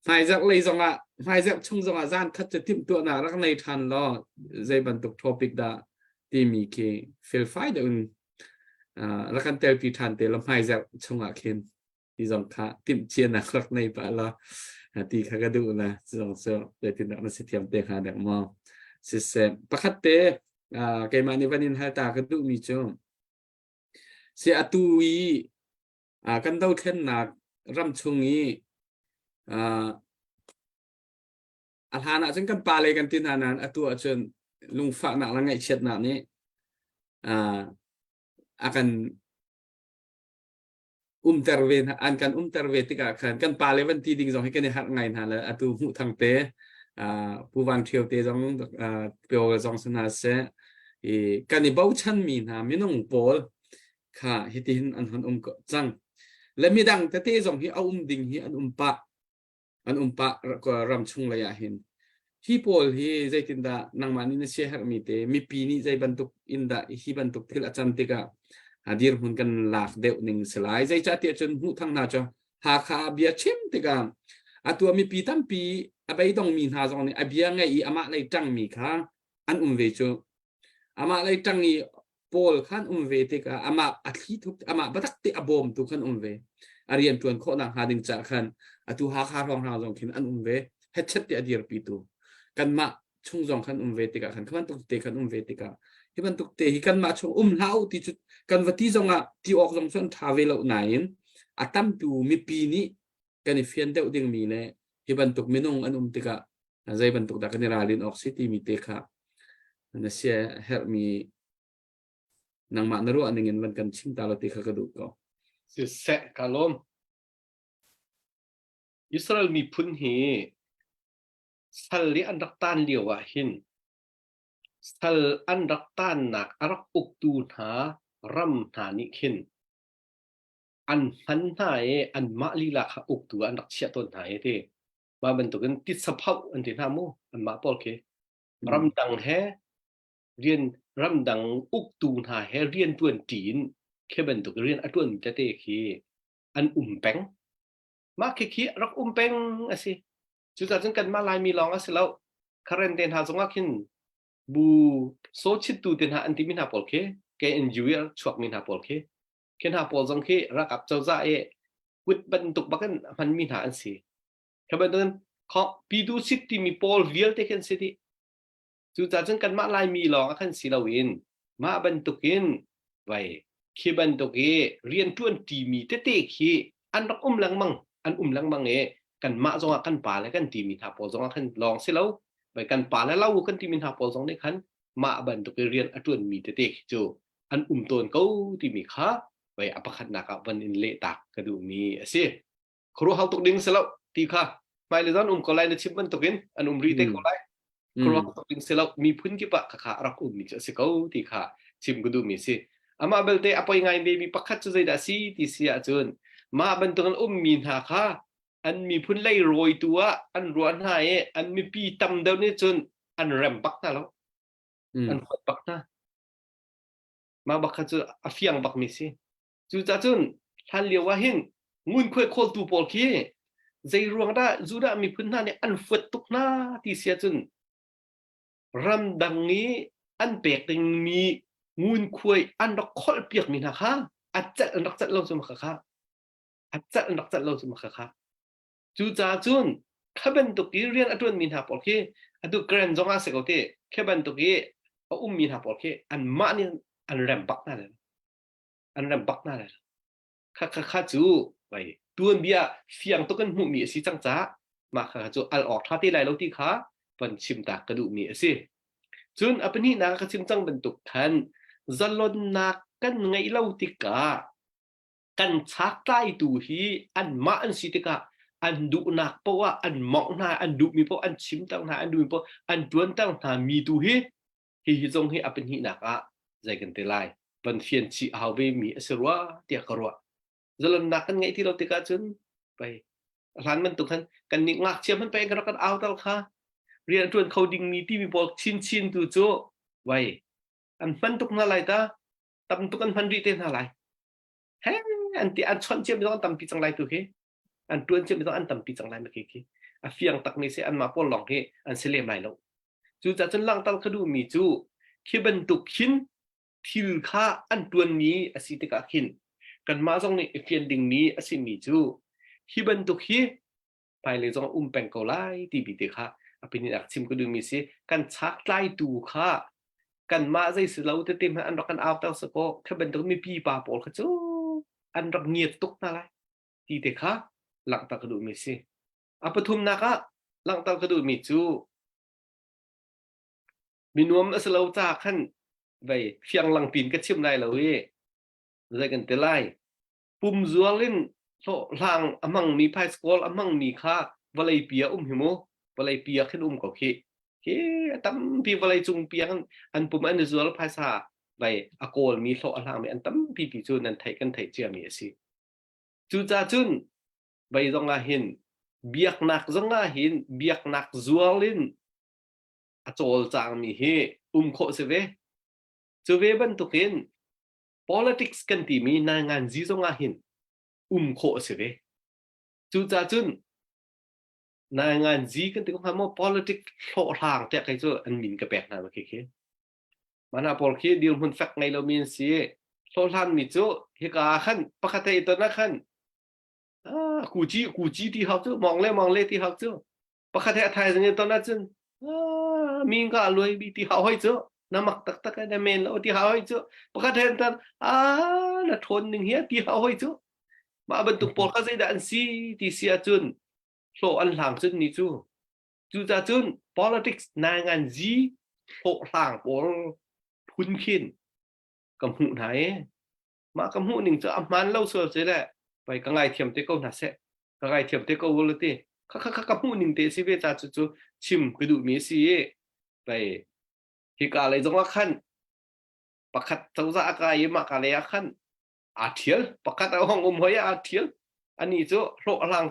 หายจากเลยจงหายจากช่องจงจานคัดจะทิมตัวหนารักในทันล้อใจบรรทุกทอปิกดาที่มีเคเฟลไฟเดี๋ยวรักกันเตลปีทันเตลหายจากช่องเข็นที่จงค่ะทิมเชียนนะรักในป่าล้อตีข้าก็ดูนะจงเสือเดี๋ยวที่นักนักเสียมเตะหาเด็กมอสิเสพประคัตเตเกมาในวันนี้ให้ตาก็ดูมีจงเสียตุยกันเต้าเท่นหนักรำชงนี้อาหารอาจจะกันปลาเลยกันที่นานั้นตัวอาจจะลุงฝากหนักละไงเช็ดหนักนี้อากัน terve an kan terve tika kan pa levan ti ding zong he kan hat ngai na la atu mu thang te pu wan thieu te zong pyo zong sana se e kan ni bau chan mi na mi nong pol kha hitin an han ko chang le mi dang te te zong hi ding hi an pa ko ram chung la ya hin hi pol hi zai tin da nang mani na se har mi te mi pi ni zai bantuk in da hi bantuk thil acham te ka hadir hun kan lak deuh ning selai zai cha te chun hu thang na cha ha kha bia chim te ka atua mi pi tam pi abai dong mi ha zong ni abia ngai i ama lai tang mi kha an ve chu ama lai tang i pol khan ve te ka ama athi thuk ama batak te abom tu khan ve arian tuan kho na ha ding cha khan atu ha kha rong ha zong khin an ve hechet te adir pi tu kan ma chung zong khan ve te ka khan khan tuk te khan ve te ka hi ban tuk te hi kan ma chung lau ti chu kan vati zonga ti ok zong son thave lo nain atam tu mi pi ni kan fian deuh ding mi ne hi ban tuk minung an tika zai ban tuk da kan ralin ok city mi te kha na sia her mi nang ma na ro aningin ban kan ching ta lo ti kha ka du ko si se kalom Israel mi phun hi sal li an rak tan liawa hin sal an rak tan nak arak uktu na ram na ni khin an han na an ma li la kha uktu an rak chia ton na te ma ban to kan ti saphau an ti na mu an ma pol ke ram dang he rian ram dang uktu na he rian tuan tin ke ban to rian atun ta te khi an peng ma ke khi rak peng asi chu ta jung kan ma lai mi long asi lo karen ten ha zonga khin bu so chit tu ten ha an ti min ha pol ke enjoy chuak min ha pol ke ken ha pol zong ke rak ap chau za e wit ban tuk bakan man min ha an si ka ban don kho pi du sit ti mi pol vial te ken city chu ta jung kan ma lai mi long khan si lo win ma ban tukin vai khi ban tuk e rian tuan ti mi te khi an rak lang mang an lang mang e kan ma zonga kan pa le kan ti mi ha pol zonga kan long si lo vai kan pa le lau kan ti min ha pol zong ne khan ma ban tuk e rian atun mi te chu an ton ko ti mi kha vai apakhat na ka ban in le tak ka du mi ase khru hal tuk ding selo ti kha mai le zon ko lai na chip ban tukin an ri te ko lai khru hal tuk ding selo mi phun ki pa kha rak mi se ko ti kha chim ku du mi se ama belte apoi ngai be mi pakhat chu zai da si ti sia chun ma ban tukan mi ha kha an mi phun lai roi tua an ruan ha e an mi pi tam deu ni chun an rem pak na lo an khot pak na ma bakha chu afiang bak mi si chu cha chun than liawa hin ngun khoi khol tu pol ki zai ruang da zu da mi phun na ne an fut tuk na ti sia chun ram dang ni an pek ting mi ngun khoi an dak khol piak mi na kha achat an dak chat lo chu ma kha achat an dak chat lo chu ma kha chu cha chun khaban to ki rian atun min ha pol ki adu grand zonga se ko te khaban to ki min ha pol ki an ma ni an rem bak na le an rem bak na le kha chu vai tuan bia fiang to kan mu mi si chang cha ma kha chu al ok tha ti lai lo ti kha pan chim ta ka du mi si chun apani na ka chim chang ban tuk khan zalon na kan ngai lo ti ka kan chak tai tu hi an ma an si ti ka an du nak po wa an mok na an du mi po an chim tang na an du mi po an tuan tang na mi tu hi zong hi apani na ka zai kan te lai pan fian chi hau be mi asirwa tia karwa zalon na kan ngai ti lo ti ka chun pai ran man tu khan kan ni ngak chiam man pe kan kan au tal kha rian tuan coding mi ti mi po chin tu cho vai an man tuk na lai ta tam tu kan phan ri te na lai he an ti an chon chiam dong tam pi chang lai tu ke an tuan chiam dong an tam pi chang lai ma ke a fiang tak ni se an ma pol long he an se lem lai lo chu cha chun lang tal khadu mi chu khi ban tuk khin thil kha an tuan mi asi te ka khin kan ma jong ni fian ding mi asi mi chu hi ban tuk hi pai le jong peng ko lai ti bi te kha apini ak chim ko du mi se kan chak lai tu kha kan ma zai se lo te tim an rak kan aw ta se ko kha ban tuk mi pi pa pol kha chu an rak nghiet tuk na lai ti te kha lang ta ko du mi se apathum na ka lang ta ko du mi chu minuam aslo cha khan vai fiang lang pin ka chim lai lo he zai kan te lai ปุ่มจัวลินโลหลังอมังมีไพสกอลอมังมีค่าวลัยเปียหิโมวลัยเปียขึ้นก็เคตั้มพี่วลัยจุงเปียอันปุ่มอันจัวลภาษาไปอากอลมีโลหลังมีอันตั้มพี่จูนันไทยกันไทยเจียมีสิจูจ่าจุนไปตรงอาหินเบียกนักตรงอาหินเบียกนักจัวลินอโจลจางมีเฮโคเสเวจูเวบันตุกิน politics กันที่มีนางานจีตรงอาหินโคเสเวจูจ่าจุนนางานจีกันที่เขาทำ politics โลทางแต่ใครจะอันมินกับแปลกนะมาเคมันอาพอลคีดีลหุ่นฟักไงเรามีสิโลทางมิจูเฮกาขันปกติตัวนักขันกูจีที่เขาจูมองเล่ที่เขาจูปกติไทยสังเกตตัวนั้นจุนมีก็รวยบีที่เขาให้จูน้ำมักตักกันเมนแล้วที่เขาให้จูปกตินั้นน่ะทนหนึ่งเฮียที่เขาให้จูมาบรรทุกพอลเขาใช้ด่านซีที่เสียจุนโลอันหลังจุนนี่จูจ่าจุน politics นางานจีโลหลังพอลพุนขินกำหูไหนมากำหูหนึ่งจะมันเล่าเสือเสียแหละไปกังไงเทียมเตะก็น่าเสะกังไงเทียมเตะก็วุ้นตีกำหูหนึ่งเตะสิเวจ่าจูชิมกระดูกมีสิไปฮิกาเลยจงว่าขันประคัดเจ้าจะอากาศมากอะไรขันอาเทียลประคัดเอาห้องหัวอาเทียลอันนี้จูโลหลัง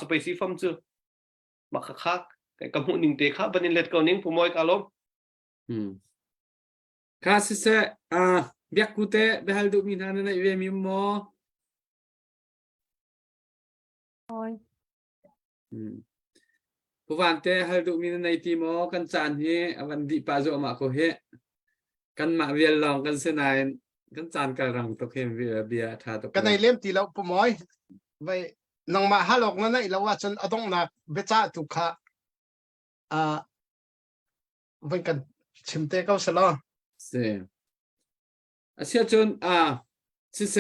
จะไปซีฟัมจูมาคักกำหูหนึ่งเตะข้าบันนี้เล็ดเกาหนิ่งผู้มวยกาลมข้าศึกเบียกกูเตะเบลดูมีนาในเวมิโมผู้วันเตะฮัลดูมีในทีโมกันจานนี้วันดีปาโจมาโคเฮกันมาเวียนลองกันเสนายกันจานกระรังตกเฮมเบียทาตกกันในเล่มที่เราปุ่มอ้อยไปน้องมาฮัลโหลนั่นไงเราว่าจนอต้องนักเบจ้าตุกะวันกันชิมเตะเขาสลอเสียเสียจนสิเส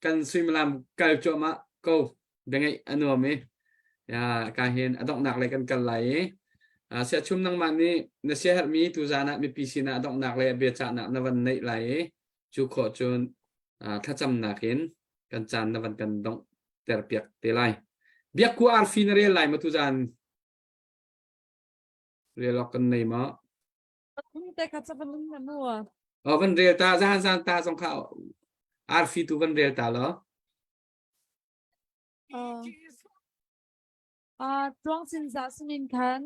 กันสวิมลำกัลโจมาก็เป็นไงอันนู้นมั้ยการเห็นอต้องหนักอะไรกันไหลเสียชุ่มนั่งมันนี่เนื้อเสียมีตุจานะมีปีศินะอต้องหนักเลยเบียจากหนักในวันนี้ไหลจุขอจนถ้าจำหนักเห็นกันจานในวันกันต้องเตะเปียกเตะไหลเบียกกูอาร์ฟินเรียลไหลมาตุจานเรียลล็อกกันในมั้งแต่ขัดจะเป็นเรื่องนัววันเรียลตาจานตาสงข้าวอาร์ฟิตูวันเรียลตาเหรอตรงสินจัสนินคัน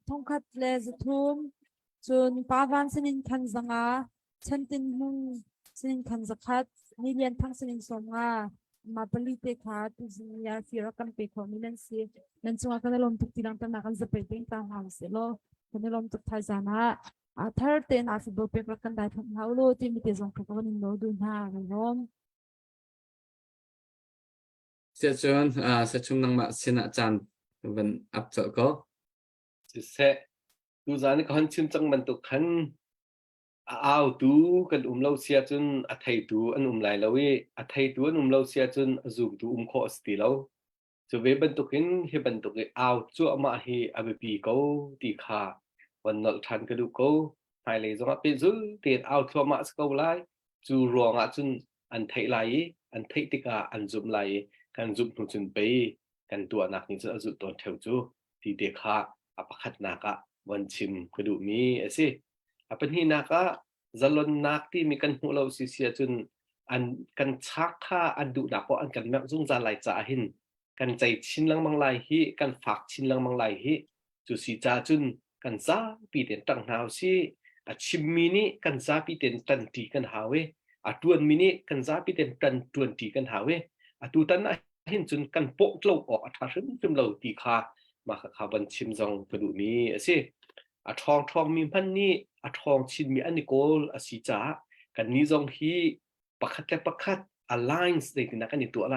ทงคัดเลสทุ่มจนปาวันสนินคันสังอาฉันตินหุงสนินคันสักคัดนี่เรียนทั้งสนินสมอามาผลิตค่ะตุจิยาฟิรักันไปของนี่นั่นสินั่นจึงว่ากันลมทุกที่หลังตานักันจะไปเป็นตามหางเสโลกันลมทุกทายจานะถ้าเต้นอาจจะบอกเป็นรักันได้ทั้งเฮาโลที่มีแต่สงครามกันโนดูหน้ากันลมเสียจนเสียชุ่มนั่งมาเสนาจันเป็นอับเจาะก็สิเสดูจานนี่ก็หันชิมจังมันตุขันเอาตูกันเราเสียจนอัฐิตูอันไหลแล้วเว้อัฐิตูอันเราเสียจนจูตูโคสติแล้วจะเวบันตุกินเฮบันตุกิเอาจั่วมาเฮอเบปีเขาตีขาวันนักทันกระดูกเขาไปเลยจังหวะเป็นจุดเตียนเอาจั่วมาสกาวไลจูรองจนอันไทยไหลอันไทยติกาอันจุ่มไหลกันจุ่มหนุนจนไปกันตัวหนักนี่จะจุดตัวเทวจูตีเด็กขาอภัคนักะวันชิมกระดูกมีสิเป็นที่นักะจะลนนักที่มีกันหัวเราเสียจนอันกันชักข้าอันดุดักเพราะอันกันแม่จุ่งจะไหลจ่าหินกันใจชินลังมังไหลฮีกันฝากชินลังมังไหลฮีจุสีจ่าจุนกันซาปีเต็นตั้งหาวสิชิมมินิกันซาปีเต็นตันตีกันหาเวตวนมินิกันซาปีเต็นตันตวนตีกันหาเวตูตันหินจนกันโปกเล่าออกทารึมจนเราตีขามาขาบันชิมซองกระดูกนี้สิทองมีพันนี่ทองชินมีอันนี้โกลสีจ่ากันนี้ซองฮีประคัด alliance ในที่นักกันในตัวอะไร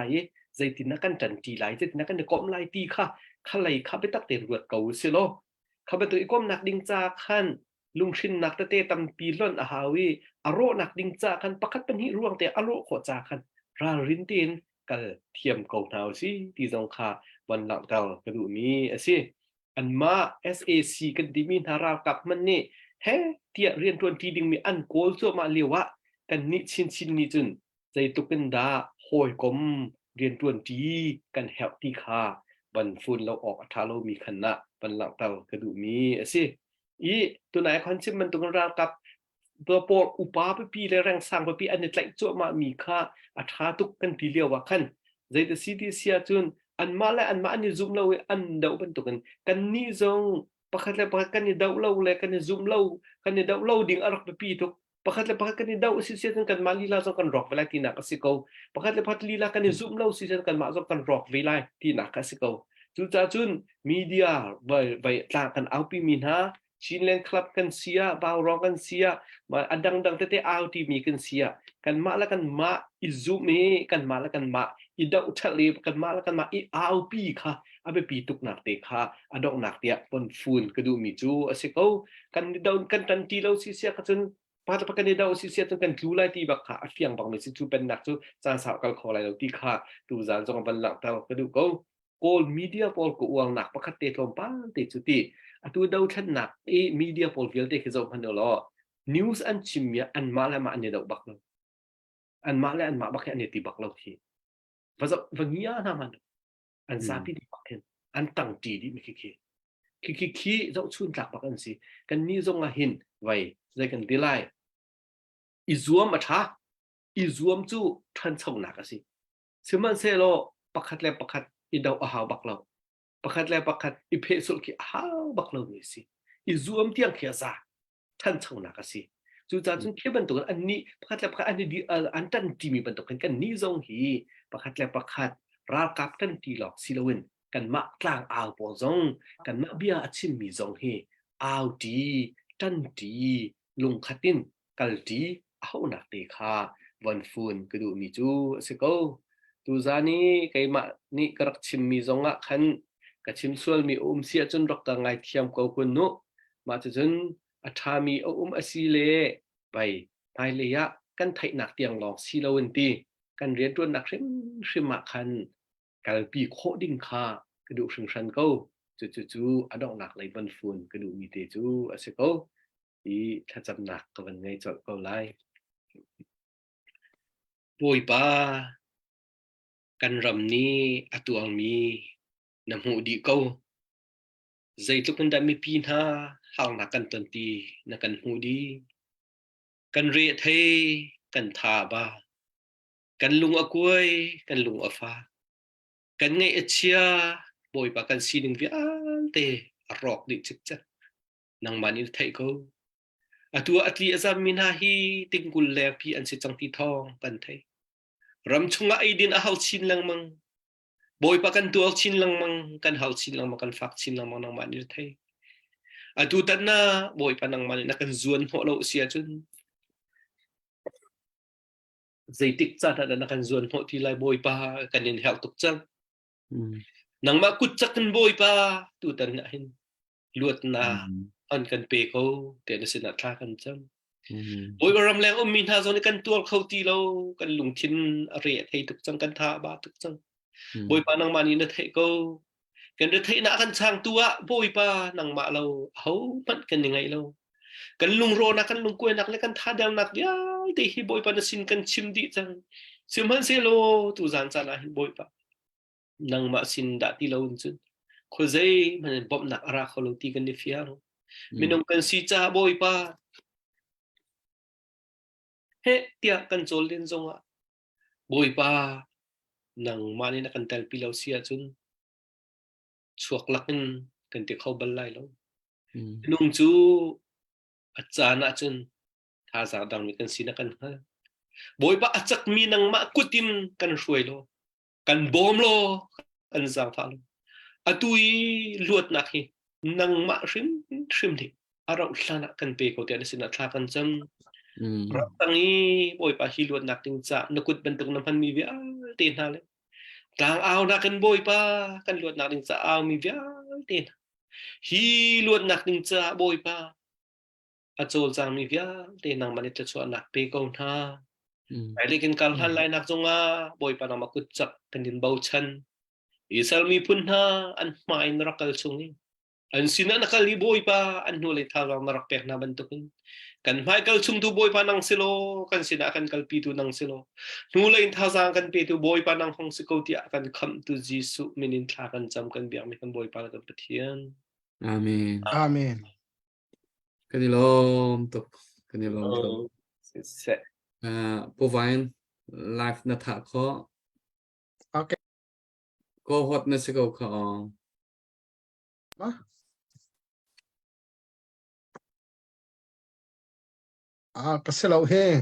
ใจที่นักกันจันทีไหลใจที่นักกันในก้มไหลตีค่ะข้าไหลข้าไปตักเตะรวดเก่าเสียโลข้าไปตัวอีก้มนักดิ่งจ่าขันลุงชินนักเตะตำปีล้นอาหาวีอโรนักดิ่งจ่าขันประคัดเป็นหิร่วงแต่อโรขอจ่าขันรารินตินกันเทียมเก่าหนาวสิที่ซองค่ะวันหลังเก่ากระดูกนี้สิอันมา SAC กันดีมีนาราวกับมันนี่เฮ้เทียเรียนทวนทีดิ่งมีอันโกลส่วนมาเลียวะกันนิชินนี่จุนใจตุกันดา โหยกมเรียนตวนจีกันแฮปที่คาบันฟุนเราออกอัฐาเรามีคณะบันหลังเตากระดูมีสิอีตัวไหนคอนเซ็ปต์มันตรงราวกับตัวโปรอุปาปปีและแรงสร้างปปีอันนี้ไหลจั่วมามีค่าอัฐาตุกกันทีเดียวว่าคันใจแต่ซีดีเซียจุนอันมาและอันมาอันนี้ซุ่มเราอันเดาเป็นตัวกันนี่จงประคัตและประคัตกันนี่เดาเราเลยกันนี่ซุ่มเรากันนี่เดาเราดิ่งอรักปปีทุกประคัตและประคัตกันนี่เดาซีเซียจนกันมาลีลาจงกันรอกเวลาที่นักสิโกประคัตและประคัตลีลากันนี่ซุ่มเราซีเซียจนกันมาจงกันรอกเวลาที่นักสิโกจุดจุนมีเดียไปต่างกันเอาปีมินฮะชินเลนคลับกันเสียบ่าวร้องกันเสียมาอันดังแต่เอาที่มีกันเสียกันมาแล้วกันมาอิซุเมกันมาแล้วกันมาอีดอกทะเลกันมาแล้วกันมาอีเอาปีค่ะเอาไปปีตุกหนักเตะค่ะอดอกหนักเตะปนฟูนกระดูมีจูอาศัยเขากันดาวกันตันทีเราซีเซียกันจนพาตะกันดาวซีเซียจนกันคิวไล่ตีบักขาเฟียงบังไม่สิจูเป็นหนักจูจานสาวกันขออะไรเราตีค่ะดูจานจงบันหลังแต่กระดูเขาโกลมีเดียพอลกูวางหนักประคัตเตะลมป้าเตะจุดที่ตัวดาวฉันหนักมีเดียพอลเวลเตะขึ้นจงพันเดลล์นิวส์อันชิมยาอันมาแล้วมาอันนี้ดาวบักเราอันมาแล้วอันมาบักอันนี้ตีบักเราทีว่าจะวันนี้นะมันอันซาพิดีบักเห็นอันตั้งจีดีไม่ขี้เจ้าชุนหลักบักอันสิกันนี่จงมาเห็นไว้ใจกันดีไลอีซัวมาท้าอีซัวมจู่ทันเท่าหนักสิซึ่งมันเซโลประคัตและประคัตอีดาวอาหาบักเราประคัตและประคัตอีเพสุลกีอาหาบักเรานี่สิอีซัวมเที่ยงเขียซาทันเท่าหนักสิจู่จ้าจุนเขียนบรรทุกอันนี้ประคัตและประคัตอันนี้ดีอันตันที่มีบรรทุกกันนี่จงฮีประคัตและประคัตราวกับกันที่หลอกซิลวินกันมากลางอ่าวปอซงกันมาเบียชิมมีจงฮีอ่าวดีตันดีลุงขัดตินกัลดีเอาหนักเตะค่ะวันฟูนกระดูมีจูสิโกตูจานี่ไก่มานี่กระชิมมีจงอ่ะขันกระชิมส่วนมีเสียจนรักต่างไงเทียมกับคนนุมาจนอัฐามีอสีเลไปเลยะกันไทยหนักเตียงหลอกซิลวินตีกันเรียนตัวนักชิมมาคันการปีโคดิ้งคากระดูกชิงชันก็จู่อดอกหนักเลยบันฟูนกระดูกมีเตจูอาศัยก็อีถ้าจำหนักก็วันไงจอดก็ไล่ป่วยป้ากันรำนี้อตัวมีน้ำหูดีก็ใจทุกคนได้ไม่ปีนหาห่างหนักกันตันตีนักกันหูดีกันเรียเทกันทาบ้ากันลุงอากวยกันลุงอฟ้ากันไงเชียบ่อยปากันซีนึงวิอันเตะรอกดิจัดนางมันนี่ไทยก็ตัวอัตลีอาซามินาฮีติงกุลแลพีอันสิจังตีทองกันไทยรำชงไอดินอาหาวชินลังมังบ่อยปากันตัวชินลังมังกันหาวชินลังมังกันฟักชินลังมังนางมันนี่ไทยตัวตันน่ะบ่อยปานางมันนักกันจวนหัวเราเสียจนใจติดจัดแต่นักการส่วนหัวที่ไล่บ่อยป้ากันเห็นเหตุตุกจังนังมากุดจักกันบ่อยป้าตัวตันน่ะเห็นลวดนาอันกันเปเขาแต่ในสนัดท่ากันจังบ่อยบารมแรงมีท่าส่วนกันตัวเขาตีเรากันหลงทิ้งอะไรให้ตุกจังกันท่าบ้าตุกจังบ่อยป้านังมานี่นะเทเขากันจะเทน่ะกันช่างตัวบ่อยป้านังมาเราเขามันกันยังไงเรากันลุงโรนักกันลุงกวยนักและกันท่าเดานักยาแต่ฮิบอยปานะสินกันชิมดีจังซิมันเซโลตูจานจานะฮิบอยปานังมาสินดัติเราอุนจุนโคเซมันบอมนักอาราเขาลงตีกันในฟิอาโรมินงกันซีจ้าบอยปาเฮเตียกันโจลเลนจงอ่ะบอยปานังมานี่นักกันเตลปีเราเสียจุนชวกลักกันเตะเข้าบัลไลเรานุ่งจูอาจารย์นะจุนท่าสาวดังมีกันสินะกันฮะบ่อยปะอาจักมีนังมากุตินกันช่วยโลกันบอมโลกันจางฟ้าโลตุยลวดนักฮีนังมาชิมดิอาเราชนะกันเปเขาเตียนสินะท่ากันจำรับตั้งนี้บ่อยปะฮีลวดนักจริงจ้ะนักกุดเป็นตรงน้ำพันมีวิอาเตียนฮะเลยกลางเอานักกันบ่อยปะกันลวดนักจริงจ้ะเอามีวิอาเตียนฮีลวดนักจริงจ้ะบ่อยปะอาโจลจางมีวิอาเตียนนังมันจะชวนนักเปเขาท่าไอ้เรื่องการหันไล่นักจงอาบ่อยปะนังมากุดจับกันดินเบาชันอิสราเอลมีพุ่นฮาอันมาอินรักกันชงนี้อันสินะนักลีบ่อยปะอันนู่นเลยท่าเรามารักเปกนาบันตุกัน kan Michael chum tu boy panang silo kan sina kan kalpi tu nang silo nulain thazang kan pe tu boy panang hong siko tia kan kham tu jisu minin tha kan cham kan biak mi kan boy pa kan pathian Amen. Amen. Kanilom to. Kanilom to. se Provide life na tha kho. Okay. Ko hot na siko kho. Kasi lau he.